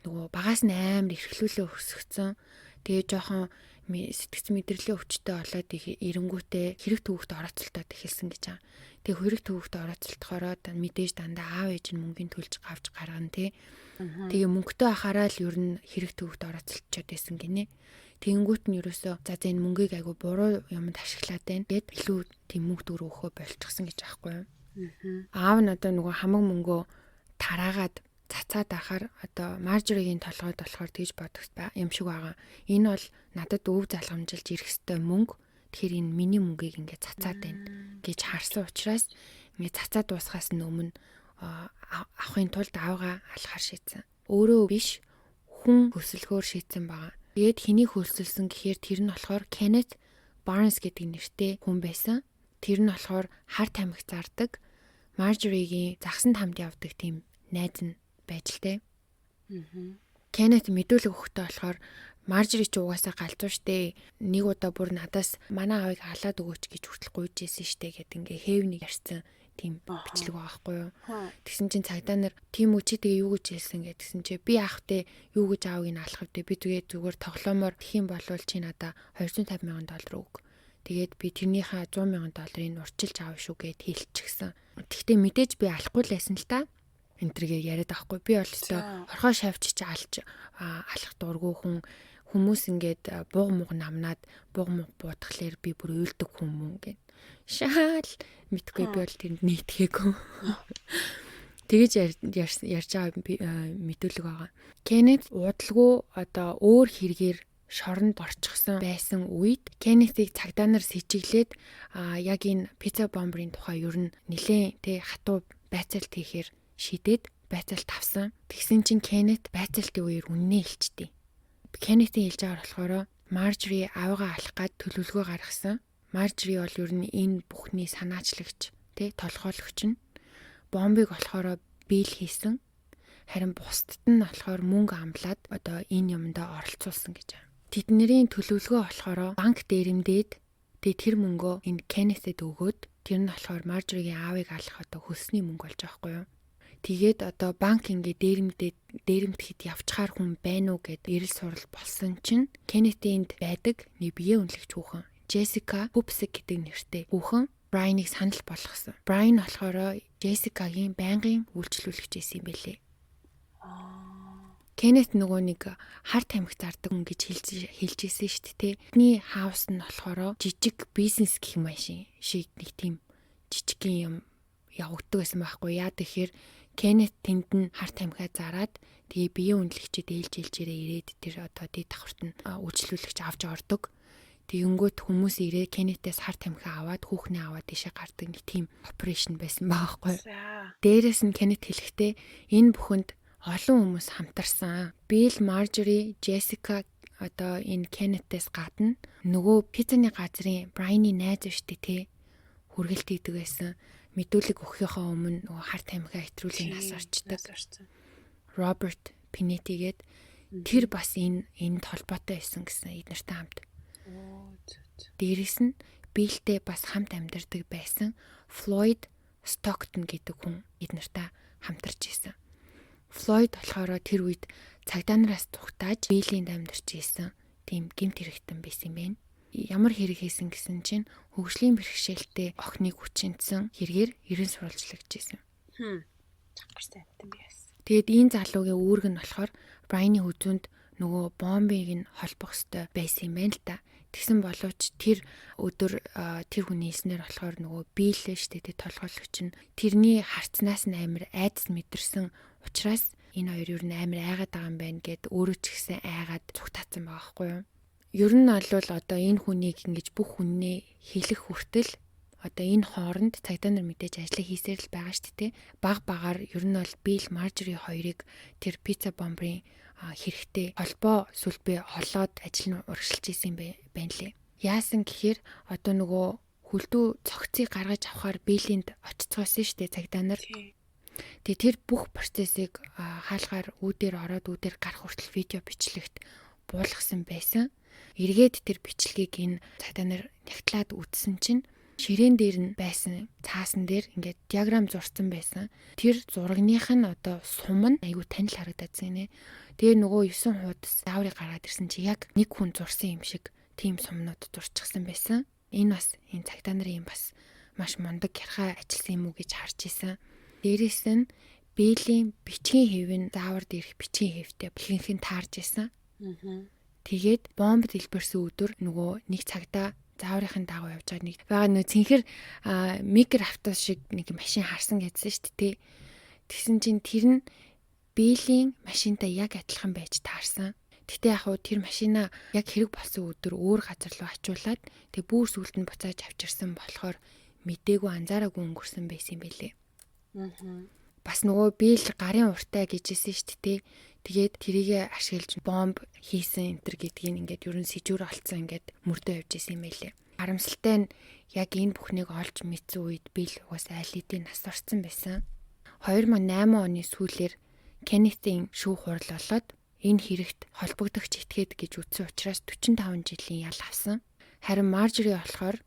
Нөгөө багаас нь амар эрхлүүлээ өсгцэн. Тэгээ жоохон сэтгц мэдрэлийн өвчтөй болоод эренгүүтээ хэрэг төвөгт орооцолтоод эхэлсэн гэж байгаа. Тэгээ хэрэг төвөгт орооцолтохороо мэдээж дандаа аав ээж нь мөнгөний төлж авч гаргана тий. Тэгээ мөнгөтэй ахаараа л ер нь хэрэг төвөгт орооцолтчод байсан гинэ. Тэнгүүт нь ерөөсөө за энэ мөнгийг айгу буруу юмд ашиглаад байна гэд илүү тийм мөнгө төгрөг өгөхөө болчихсон гэж аахгүй юу. Аав нь одоо нөгөө хамаг мөнгөө тараагаад цацаад ахаар одоо Marjorie-гийн толгойд болохоор тэгж бодох юм шиг байгаа. Энэ бол надад өв залгамжилж ирэх ёстой мөнгө. Тэгэхээр энэ миний мөнгийг ингээд цацаад байна гэж харсан учраас ингээд цацаад дуусахаас өмнө авахын тулд аавгаа алхаар шийдсэн. Өөрөө биш хүн хөсөлгөөр шийдсэн байгаа. Тэгээд хэнийг хөлсөлсөн гэхээр тэр нь болохоор Kenneth Barnes гэдэг нэртэй хүн байсан. Тэр нь болохоор хар тамхи зардаг. Marjorie-гийн загсанд хамт явдаг тийм найз нь байж л дээ. Kenneth мэдүүлэг өгөхдөө болохоор Marjorie ч угаасаа галзуу штэ. Нэг удаа бүр надаас манай аавыг халаад өгөөч гэж хүртэл гуйж ийсэн штэ гэд ингээ хэвнийг ярьсан тийм бичлэг байгаа хгүй юу. Тэгсэн чинь цагдаа нар тийм үү чи тэгээ юу гэж хэлсэн гэдгсэн чи би аахтай юу гэж аавыг нь алах вэ? Би зүгээр тоглоомоор тхиим болвол чи надаа $250,000 өг. Тэгээд би тэрнийхээ $100,000-ыг урчилж аав шүү гэд хэлчихсэн. Тэгтээ мэдээж би алахгүй л байсан л та. Энтергээ яриад байхгүй. Би бол өстой орхоо шавьч чи алах дургүй хүмүүс ингээд бууг мууг намнаад бууг мууг буудахлаар би бүр уйлдаг хүмүүс гэд. Шаал мэдгүй би бол тэнд нийтгээгүй. Тэгэж ярьж байгаа мэдүүлэг байгаа. Kenneth уудалгүй одоо өөр хэрэгээр шоронд орчихсон байсан үед Kenneth-ийг цагдаа нар сэжиглээд яг энэ пицца бомбрын тухай ер нь нэлээд хатуу байцаалт хийхээр шидэд байцаалт авсан. Тэгсэн чинь Kenneth байцаалтын үеэр үннээ хэлчихдээ. Kenneth-ийн хэлж байгаа болохоор Marjorie аавгаа алах гад төлөвлөгөө гаргасан. Marjorie бол ер нь энэ бүхний санаачлагч, толгойлогч нь. Бомбыг болохоор биел хийсэн. Харин бусдад нь болохоор мөнгө амлаад одоо энэ юмдаа оролцуулсан гэж байна. Тэдний төлөвлөгөө болохоор банк дээрэмдээд тэр мөнгөө энэ Kenneth-д өгөөд тэр нь болохоор Marjorie-гийн аавыг алах одоо хөлсний мөнгө болж байгаа байхгүй юу? Тэгээд одоо банк ингээ дээрэмдэхэд явчихаар хүн байна уу гэд эрэл сурал болсон чинь Kenneth-д байдаг нэг биеэ үнэлэгч хүүхэн Jessica Pupsik гэдэг нэртэй хүүхэн Brian-ыг санал болгосон. Brian болохоор Jessica-гийн байнгын үйлчлүүлэгч байсан юм байлээ. Kenneth нөгөө нэг хар тамхи зардаг хүн гэж хэлжсэн шүү дээ. Тэдний хаус нь болохоор жижиг бизнес гэх юм шиг нэг тийм жижигхэн юм явагддаг байсан байхгүй яа тэгэхээр Kenneth тэнд нь хар тамхиа зараад тэгээ биеэ үнэлэгчэд ээлжээрээ ирээд тэр одоо дэд давхарт нь үйлчлүүлэгч авч ордог. Тэгэнгүүт хүмүүс ирээ Kenneth-ээс хар тамхиа аваад хүүхнээ аваад тийшээ гардаг нэг тийм операшн байсан байхгүй. Дээрээс нь Kenneth хэлэхдээ энэ бүхэнд олон хүмүүс хамтарсан. Bill, Marjorie, Jessica одоо энэ Kenneth-ээс гадна нөгөө пиццаны газрын Brian-ы найз штэ тий хүргэлт хийдэг байсан. Мэдүүлэг өгөхийнхөө өмнө нөгөө хар тамхиа хэтрүүлэн нас орчдөг. Robert Pinetti гээд тэр бас энэ толботой байсан гэсэн эднэртэй хамт. Дээрээс нь Биллтэй бас хамт амьдардаг байсан Floyd Stockton гэдэг хүн эднэртэй хамтарч исэн. Floyd болохоор тэр үед цагдаа нараас тухтааж биелийн дамдэрч ийсэн тийм гэмт хэрэгтэн байсан юм байна. Ямар хэрэг хийсэн гэсэн чинь хөгжлийн бэрхшээлтэй охиныг хүчинсэн хэрэгээр ерэн сурвалжлагжсэн. Ямар сайнтай юм яасан. Тэгээд энэ залуугийн үүрэг нь болохоор Брайны хүзүүнд нөгөө бомбыг нь холбох ёстой байсан юм байна л та. Тэгсэн боловч тэр өдөр тэр хүний хэлснээр болохоор нөгөө биелээ штэ тэ толгойлогч нь тэрний харцнаас нь амар айдас мэдэрсэн учраас энэ хоёр юу н амар айгаад байгаа юм байна гэд өөрөө ч ихсэн айгаад цугтаацсан байгаа байхгүй юу. Ер нь бол одоо энэ хүнийг ингэж бүх хүннээ хэлэх хүртэл одоо энэ хооронд цагдаа нар мэдээж ажил хийсээр л байгаа шүү дээ. Баг багаар ер нь бол Билл Маржори хоёрыг тэр пицца бомбын хэрэгтэй холбоо сүлбээ олоод ажил нь урагшилж исэн байна лээ. Яасан гэхээр одоо нөгөө хүлдүү цогцыг гаргаж авахар Билленд очицгоосон шүү дээ цагдаа нар. Тэгээ тэр бүх процессыг хаалгаар үүдээр ороод үүдээр гарах хүртэл видео бичлэгт буулгасан байсан. Эргээд тэр бичлэгийг энэ цагдаа нар нягтлаад үзсэн чинь ширээн дээр нь байсан цаасан дээр ингээд диаграм зурсан байсан. Тэр зурагных нь одоо сум нь айгүй танил харагдаад байна. Тэгээ нөгөө 9 хуудас зааврыг гаргаад ирсэн чи яг нэг хүн зурсан юм шиг тийм сумнууд зурчихсан байсан. Энэ бас энэ цагдаа нарын бас маш мундаг гярхаа ажилласан юм уу гэж харж исэн. Дээрээс нь Биллийн бичгийн хэв нь заавар дээрх бичгийн хэвтэй бэлгэнхэн таарж исэн. Тэгээд бомб дэлбэрсэн өдөр нөгөө нэг цагдаа зааврын дагуу явж байгаа нэг байгаа нөө цэнхэр микро автобус шиг нэг машин харсан гэдсэн шүү дээ. Тэгсэн чинь тэр нь Биллийн машинтай яг адилхан байж таарсан. Гэтэ яг хуу тэр машина яг хэрэг болсон өдөр өөр газар руу ачуулаад тэг бүр сүлд нь буцааж авчирсан болохоор мдээгүй анзаараагүй өнгөрсөн байсан юм байлээ. Бас нөгөө Билл гарын уртаа гэжсэн шүү дээ. Тэгээд тэрийгэ ашиглаж бомб хийсэн энтер гэдгийг ингээд ерөн сэжүүр олцсон ингээд мөрдөө явж исэн юм байлээ. Харамсалтай нь яг энэ бүхнийг олж мэдсэн үед Билл угаасаа аль хэдийн нас орсон байсан. 2008 оны сүүлээр Кеннетийн шүүх хурал болоод энэ хэрэгт холбогдогч этгээд гэж үтсэн учраас 45 жилийн ял авсан. Харин Маржори болохоор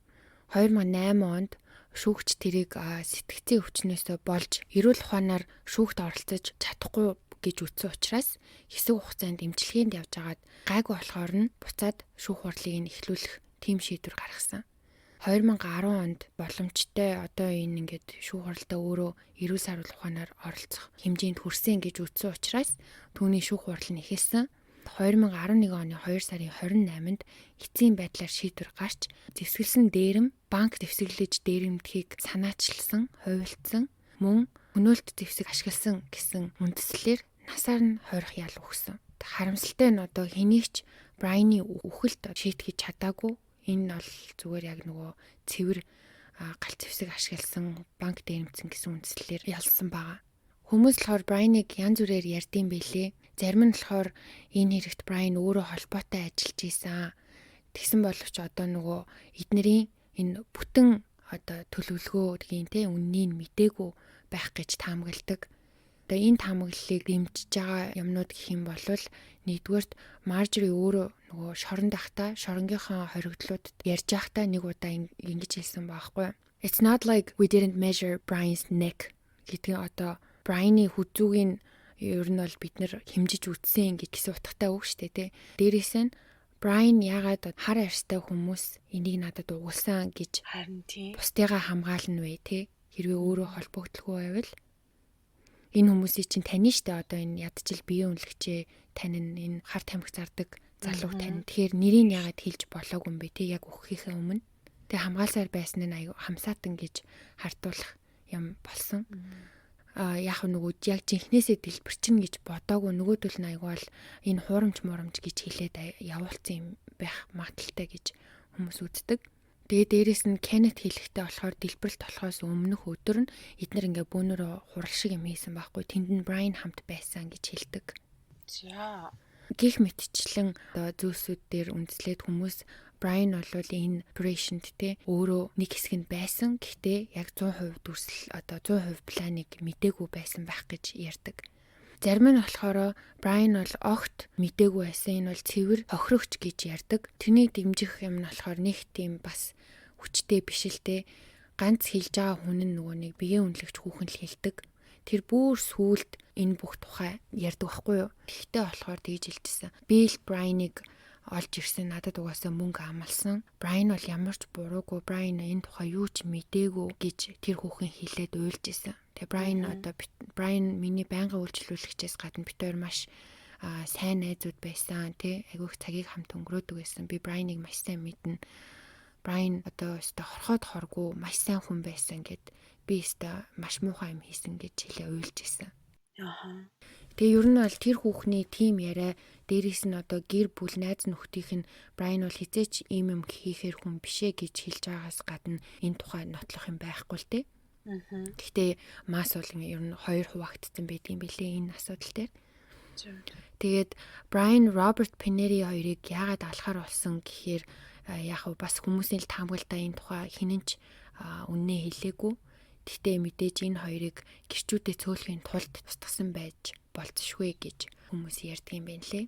2008 онд шүүгч тэрийг сэтгцийн өвчнөөсөө болж эрүүл ухаанаар шүүгт оролцож чадахгүй гэж үтсэн учраас хэсэг хугацаанд эмчилгээнд явж агаад гайгүй болохоор нь буцаад шүүх хурлыг нь эхлүүлэх тийм шийдвэр гаргасан. 2010 онд боломжтой одоо энэ ингээд шүүх хуралдаа өөрөө эрүүл сайрал ухаанаар оролцох хэмжээнд хүрсэн гэж үтсэн учраас түүний шүүх хурал нь эхэлсэн. 2011 оны 2 сарын 28-нд эцсийн байдлаар шийдвэр гарч зэвсгэлсэн дээрэм банк дэвсгэрлэж дээрэмдхийг санаачилсан, хувилдсан, мөн хөнөөлт зэвсэг ашигласан гэсэн үндслээр насаар нь хорих ял өгсөн. Харамсалтай нь одоо хэнийгч Брайны үхэлд шийтгэж чадаагүй. Энэ бол зүгээр яг нөгөө цэвэр галт зэвсэг ашигласан, банк дээрэмдсэн гэсэн үндслээр ялсан байгаа. Хүмүүс болохоор Брайныг янз бүрээр ярьдсан байлээ. Зарим нь болохоор энэ хэрэгт Брайн өөрөө холбоотой ажиллаж исэн. Тэгсэн боловч одоо нөгөө эднэрийн энэ бүтэн одоо төлөвлөгөөгийн үннийг мдээгүй байх гэж таамагладаг. Одоо энэ таамаглалыг дэмжиж байгаа юмнууд гэх юм бол нэгдүгээрт Маржори өөрөө нөгөө шоронд ахта шоронгийнхоо хоригдлуудад ярьж байхдаа нэг удаа ингэж хэлсэн байхгүй. It's not like we didn't measure Brian's neck гэдгийг одоо Брайны хүзүүгийн ер нь бол бид нэр хэмжиж үтсэн гэж гэсэн утгатай үг шүү дээ тий. Дээрээс нь Брайн яагаад хар арьстай хүмүүс энийг надад угуулсан гэж харин тий. Бусдыгаа хамгаална вэ тий. Хэрвээ өөрөө холбогдлого байвал энэ хүмүүсийг чинь тань штэ одоо энэ ядчил биеийн үнэлэгчээ тань энэ хар тамхи зардаг залуу тань. Тэгэхээр нэрийг яагаад хэлж болоогүй юм бэ тий яг өгөхийнхээ өмнө. Тэгээ хамгаалсаар байсан нь аюу хамсаатан гэж хартуулах юм болсон. Яг нөгөө яг жинхнээсээ дэлбэрчин гэж бодоогүй нөгөөдөл нь аягүй бол энэ хуурамч муурамч гэж хэлээд явуулсан юм байх магадaltaй гэж хүмүүс үздэг. Тэгээ дээрэс нь Кеннет хэлэхдээ болохоор дэлбэрэлт болохоос өмнөх өдөр нь эднэр ингээ бөөнөрөө хурал шиг юм хийсэн байхгүй тэнд нь Брайн хамт байсан гэж хэлдэг. За Гэх мэтчлэн одоо зүйлсүүд дээр үндэслээд хүмүүс Брайн бол энэ operation-д те өөрөө нэг хэсгэнд байсан. Гэхдээ яг 100% дүрсэл одоо 100% планыг мдээгүй байсан байх гэж ярьдаг. Зарим нь болохоор Брайн бол огт мдээгүй байсан. Энэ бол цэвэр хохирогч гэж ярьдаг. Тэрнийг дэмжих юм нь болохоор нэг тийм бас хүчтэй биш л те ганц хэлж байгаа хүн нь нөгөө нэг биеийн үнэлэгч хүүхэн л хэлдэг. тэр бүр сүулт энэ бүх тухай ярьдаг байхгүй юу. Тэгтээ болохоор тэгж хэлчихсэн. Би л Брайныг олж ирсэн, надад угаасаа мөнгө амласан. Брайан бол ямар ч буруугүй, Брайан энэ тухай юу ч мэдээгүй гэж тэр хүүхэн хэлээд уйлж исэн. Тэгээ Брайан миний байнгын үйлчлүүлэгчээс гадна бид хоёр маш сайн найзууд байсан тий. Айгүйх цагийг хамт өнгөрөөдөг байсан. Би Брайаныг маш сайн мэднэ. Брайан одоо өстө хорхоод хоргүй маш сайн хүн байсан гэд би өстө маш муухай юм хийсэн гэж хэлээ уйлж исэн. Аха. Тэгээ ер нь бол тэр хүүхний тим яриа дээрээс нь одоо гэр бүл найз нөхдийнх нь Брайан бол хизээч ийм юм хийхээр хүн бишээ гэж хэлж байгаас гадна энэ тухай нотлох юм байхгүй л дээ. Гэхдээ Мас бол ер нь хоёр хуваагдсан байдгийн билээ энэ асуудал дээр. Тэгээд Брайан Роберт Пенери хоёрыг яагаад алахаар болсон гэхээр яг бас хүмүүсийн л таамаглалтай энэ тухай хинэнч үннээ хэлээгүй. Гэхдээ мэдээж энэ хоёрыг гэрчүүдэд цөөлөхийн тулд тусгасан байж болцшгүй гэж хүмүүс ярьдаг юм байна лээ.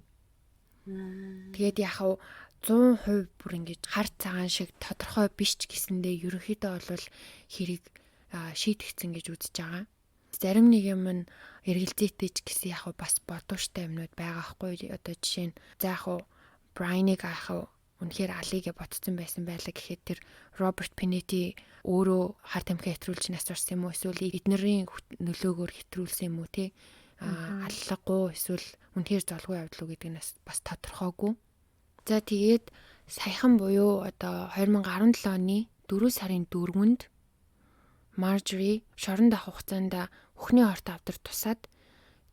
Тэгээд яг 100% бүр ингэж хар цагаан шиг тодорхой биш ч гэсэндээ ерөнхийдөө бол хэрэг шийдэгдсэн гэж үзэж байгаа. Зарим нэг юм нь эргэлзээтэй ч гэсэн яг бас бодууштай юмнууд байгаа хгүй. Одоо жишээ нь за Брайаныг үнэхээр алигээ ботцсон байсан байлаа гэхэд тэр Роберт Пенети өөрөө хар тамхи хэтрүүлж нас орсон юм уу эсвэл эднэрийн нөлөөгөөр хэтрүүлсэн юм уу тий аллаггүй эсвэл үнэхээр золгүй явдал уу гэдэг нь бас тодорхойгүй. За тэгээд саяхан буюу одоо 2017 оны 4 сарын 4-нд Marjorie шорон дах хугацаанд өхний орт авдар тусаад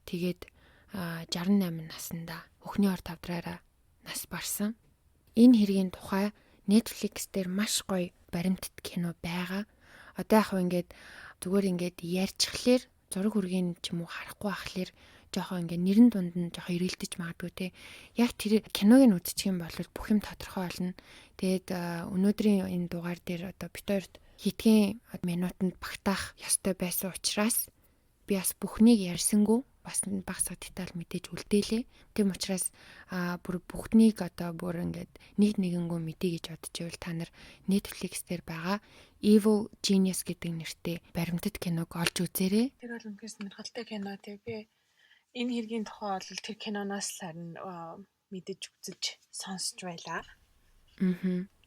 тэгээд 68 наснда өхний орт авдраараа нас барсан. Энэ хэргийн тухай Netflix дээр маш гоё баримтат кино байгаа. Одоо яг ингээд зүгээр ингээд ярьчихлаар зураг хүргийн ч юм уу харахгүй ахлаар жоохон ингээд нэрэн дунд нь жоохон эргэлдэж магадгүй те. Яг тэр киног нь үзчих юм бол бүх юм тодорхой болно. Тэгээд өнөөдрийн энэ дугаар дээр одоо бид хоёрт хэдхэн минутанд багтаах ёстой байсан учраас би бас бүхнийг ярьсангүй бас багсаг деталь мэдээж үлдээлээ. Тийм учраас бүр бүхнийг одоо бүр ингээд нэгэнгөө мэдээ гэж бодож байвал та нар Netflix дээр байгаа Evil Genius гэдэг нэртэй баримтат киног олж үзээрэй. Тэр бол үнэхээр сонирхолтой кино тий. Би энэ хэргийн тухай бол тэр киноноос л харин мэдэж үзэж сонсч байлаа.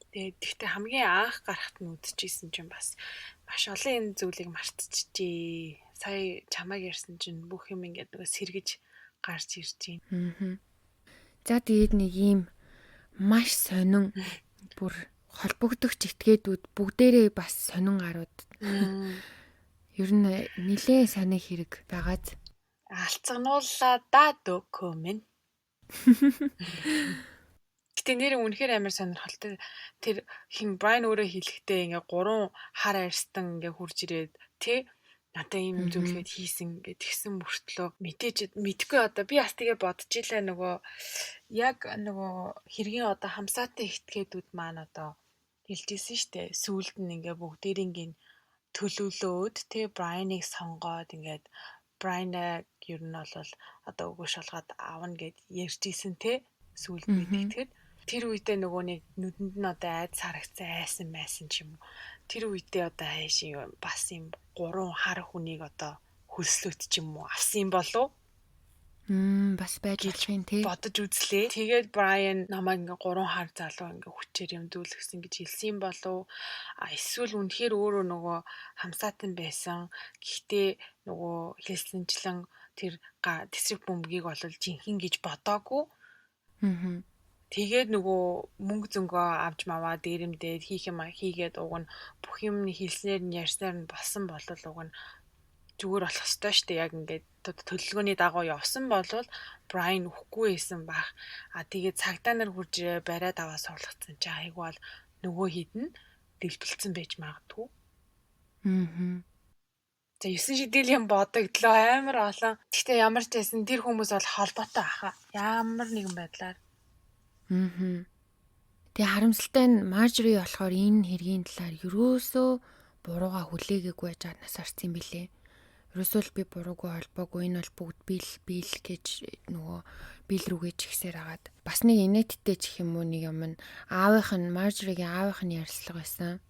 Тэгэхдээ хамгийн анх гарахт нь үдчихсэн чинь бас маш олон энэ зүйлийг мартчихжээ. Сая чамайг ярьсан чинь бүх юм ингээд нөгөө сэргэж гарч ирж байна. За тэгээд нэг ийм маш сонин бүр холбогдогч этгээдүүд бүгдээрээ бас сонин гарууд. Ер нь нэлээд сонир хэрэг байгааз. Алцганууллаа да документ. Гэтэ нэр үнэхээр амар сонирхолтой. Тэр хин Брайан өөрөө хэлэхдээ ингээ 3 хар арьстан ингээ хурж ирээд тий надаа ийм зүйлгээд хийсэн ингээ тэгсэн мөртлөө мэдгүй одоо би бас тэгээ бодож илаа нөгөө яг нөгөө хэргийн одоо хамсаатай ихтгээдүүд маань одоо хэлжсэн штэ сүүлд нь ингээ бүгдээрийн төлөвлөөд тий Брайаныг сонгоод ингээд Брайаныг ер нь бол одоо үгүй шалгаад аавна гэд ярьжсэн тий сүүлд мэдгэтгэд тэр үедээ нөгөө нэг нүдэнд нь одоо айдас харагцсан айсан байсан ч юм уу. Тэр үедээ одоо хайш бас юм 3 хар хүнийг одоо хөлслөт ч юм уу авсан болов. Бас байж болох юм тий. Бодож үзлээ. Тэгээд Брайан намайг ингээ 3 хар залуу ингээ хүчээр юм дүүлгэсэн гэж хэлсэн болов. Эсвэл үнэхээр өөрөө нөгөө хамсаатан байсан. Гэхдээ нөгөө хэлсэнчлэн тэр тесрэг бөмбөгийг бол жинхэнэ гэж бодоогүй. Тэгээд нөгөө мөнгө зөнгөө авч маваа дээрэмдээд хийх юм хийгээд уг нь бүх юм хэлснээр нь ярьснаар нь болсон болол уг нь зүгээр болох ёстой шүү дээ. Яг ингээд төлөвлөгөөний дагуу явсан болвол Брайан үхгүй байсан бах. Тэгээд цагдаа нар хурж ирээ бариад аваа суулгацсан чи айгүй бол нөгөө хідэн дэлбэлцсэн байж магадгүй. За 9 шидэл юм бодогдлоо амар олон. Гэхдээ ямар ч байсан тэр хүмүүс бол холбоотой аха. Ямар нэгэн байдлаар. Тэгээ харамсалтай нь Marjorie болохоор энэ хэргийн талаар юусоо бурууга хүлээгээгүй байж нас арцсан билээ. Ерөөсөө л би буруугүй холбоогүй энэ бол бүгд биел гэж нөгөө биел рүүгээ чигсээр агаад бас нэг инээдтэй ч юм уу нэг юм нь аавынх нь Marjorie-гийн аавынх нь ярьслага байсан.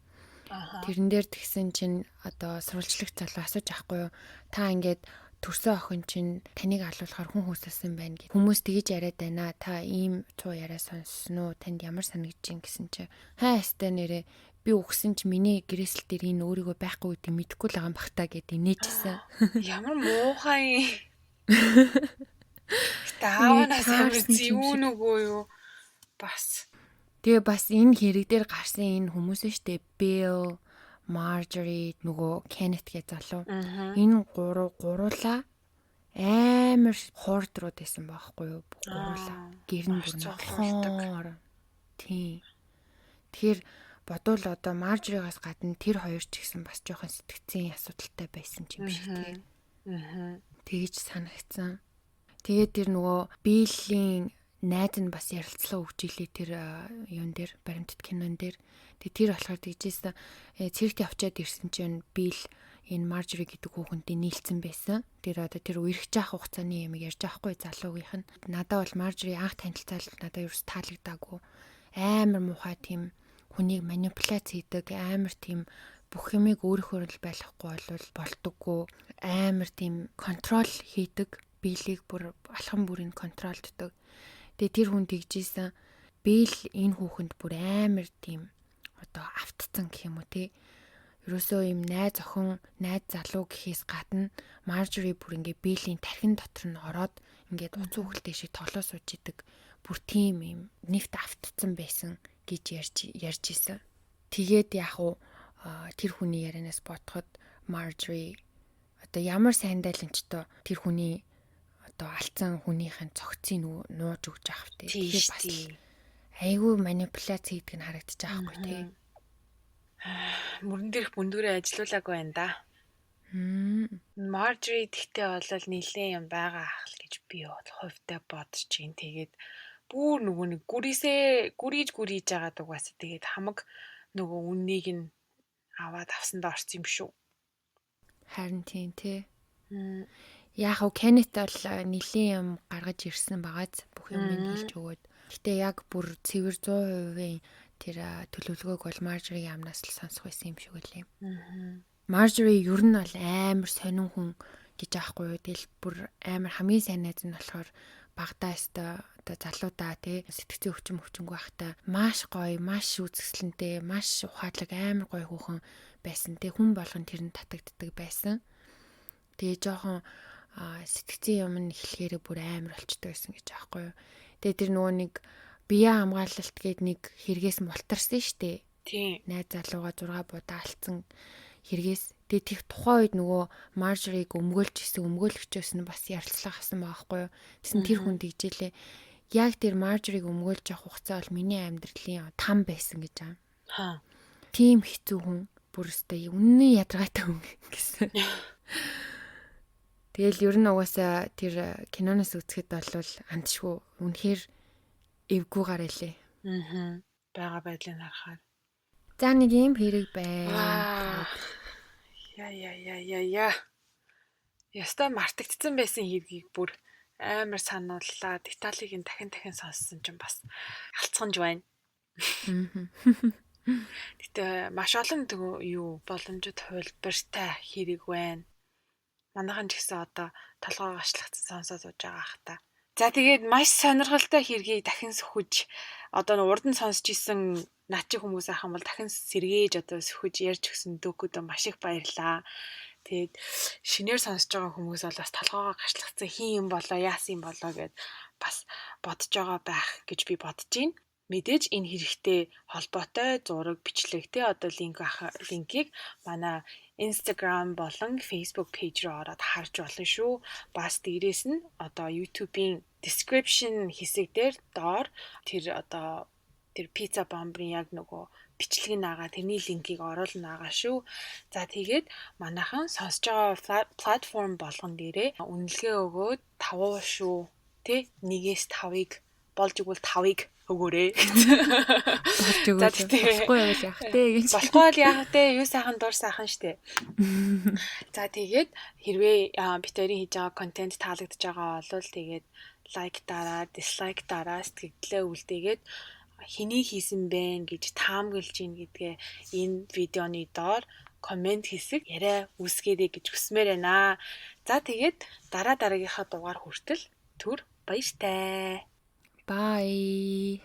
Аха. Тэрэн дээр тэгсэн чинь одоо сурвалжлагч залуу асууж авахгүй юу? Та ингээд төрсөн охин чинь таныг алуулахаар хүн хүсэлсэн байна гэх. Хүмүүс тэгж яриад байна. Та ийм цуу яриа сонссон уу? Танд ямар санагдаж ин гэсэн чи хаа ястай нэрээ би өгсөн чи миний гэрээсэл дээр энэ өөрийгөө байхгүй гэдэг мэдэхгүй л байгаа юм бах та гэд инээжсэн. Ямар муухай. Ингээд Таавнаас ямар таарсан юм шиг. зүүн үгүй юу? Бас. Тэгээ бас энэ хэрэг дээр гарсан энэ хүмүүс нь штэ Bill, Marjorie, нөгөө Kenneth гэж залуу. Энэ гуруула амар хордрууд байсан байхгүй юу? Гуруула. Гэр нь бүр нохоор. Тийм. Тэгэхээр бодвол одоо Marjorie-гаас гадна тэр хоёр ч гэсэн бас жоохон сэтгцийн асуудалтай байсан юм шиг тэгээ. Тэгэж санагдсан. Тэгээд тэр нөгөө Bill-ийн найз нь бас ярилцлага өгч илээ тэр юун дээр баримтат кинон дээр. Тэгээд тэр болохоор тэгжсэн циркт явчаад ирсэн чинь Bill энэ Marjorie гэдэг хүүхэнтэй нийлцсэн байсан. Тэр одоо тэр үерхэж явах хугацааны юм ярьж байхгүй залуугийнх нь. Надад бол Marjorie анх танилцал надад ерөөс таалагдаагүй. Амар муухай тийм хүнийг манипуляц хийдэг, амар тийм бүх юмыг өөрөөр л байлгахгүй болдоггүй, амар тийм контрол хийдэг, биелийг бүр алхам бүрийн контролддог. Тэгээ тэр хүн тэгжсэн Bill энэ хүүхэнд бүр амар тийм одоо автцсан гэх юм уу те. Ерөөсөө юм найз охин, найз залуу гэхээс гадна Marjorie бүр ингээ Bill-ийн тархин дотор нь ороод ингээд уцуу хөлтэй шиг тоглоо сууж идэг. Бүр тийм юм нэвт автцсан байсан гэж ярьж исэн. Тэгээд яг уу тэр хүний ярианаас бодоход Marjorie одоо ямар сайндайланчтай тэр хүний одоо алдсан хүнийхэн цогцыг нууж өгч авах те. Тэгэхээр бас айгүй манипуляц хийдэг нь харагдаж байгаа байхгүй те. Мөрөн дээрх бүндгэрээ ажилуулаагүй байна да. Marjorie тэгтээ бол нилээн юм байгаа ах л гэж би бол хувьдаа бодож чинь. Тэгээд бүр нөгөө нэг гүрийж байгаад угаасаа тэгээд хамаг нөгөө үннийг нь аваад авсандаа орсон юм шүү. Харин тийм те. Яг уу Kenneth бол нилээн юм гаргаж ирсэн багаз бүх юм хэлж өгөөд. Гэтэ яг бүр цэвэр 100% тэр төлөвлөгөөг бол Marjorie амнаас л сонсох байсан юм шиг үлээ. Marjorie ер нь бол амар сонин хүн гэж аахгүй юу. Тэгэл бүр амар хамгийн сайн найз нь болохоор багтаастаа одоо залуудаа тий сэтгцийн өвчмөнгөө ахта маш гоё, маш үзэсгэлэнтэй, маш ухаалаг амар гоё хүүхэн байсан. Тэг хүн болгон тэрэнд татагддаг байсан. Тэгээ жоохон сэтгцийн юм эхлэхээр бүр амар болчтой байсан гэж аахгүй юу. Тэгээ тэр нөгөө нэг биеийн хамгаалалт гээд нэг хэрэгээс мултарсан штэ. Тийм. Найз залууга 6 будаа алдсан хэрэгээс. Тэгээ тех тухайн үед нөгөө Marjorie-г өмгөөлөгчөөс нь бас ярилцлага авсан байхгүй юу. Тэсэн тэр хүн тэгжээлээ. Яг тэр Marjorie-г өмгөөлж явах хугацаа бол миний амьдралын там байсан гэж аа. Тийм хэцүү хүн. Бүр өстой үнэн ядаргаатай хүн гэсэн. Тэгэл ер нь угаасаа тэр киноноос үзэхэд бол андшгүй үнэхээр эвгүй гарэлээ. Бага байдлыг харахаар. За нэг юм хэрэг байна. Яа. Ястай мартагдсан байсан хэргийг бүр амар санууллаа. Деталийг нь дахин сонссон чинь бас алцганж байна. Гэтэ маш олон боломжит хувилбартай хэрэг байна. Манайхан ч гэсэн одоо толгой гашлагцсан сонсоод сууж байгаа ах та. За тэгээд маш сонирхолтой хэргийг дахин сөхөж одоо урд нь сонсч исэн наачин хүмүүс ахын бол дахин сэргээж одоо сөхөж ярьж өгсөн дөөкөдөө маш их баярлаа. Тэгээд шинээр сонсож байгаа хүмүүс бол бас толгойгоо гашлагцсан хин юм болоо яасан юм болоо гэд бас бодож байгаа байх гэж би бодож байна. Мэдээж энэ хэрэгтэй холбоотой зураг бичлэг те одоо линкийг манай Instagram болон Facebook page руу ороод харж болно шүү. Бас дээрээс нь одоо YouTube-ийн description хэсэг дээр доор тэр pizza bomb-ын яг нөгөө бичлэгийг нагаа тэрний линкийг оруулна байгаа шүү. За тэгээд манайхан сонсож байгаа платформ болгон дээрээ үнэлгээ өгөөд 5 шүү. Тэ 1-ээс 5-ыг болж игэл 5-ыг өгөөрэй. За болохгүй бол яах вэ гэж. Болохгүй бол яах вэ? Юу сайхан дур сайхан штэ. За тэгээд хэрвээ битэрийн хийж байгаа контент таалагдж байгаа бол тэгээд лайк дараа, дислайк дараа сэтгэлдээ үлдээгээд хэний хийсэн бэ гэж таамаглаж ийн гэдгээ энэ видеоны доор комент хийсэг яриа үүсгээрэй гэж хүсмээр байна. За тэгээд дараагийнхаа дугаар хүртэл түр баяртай. Bye.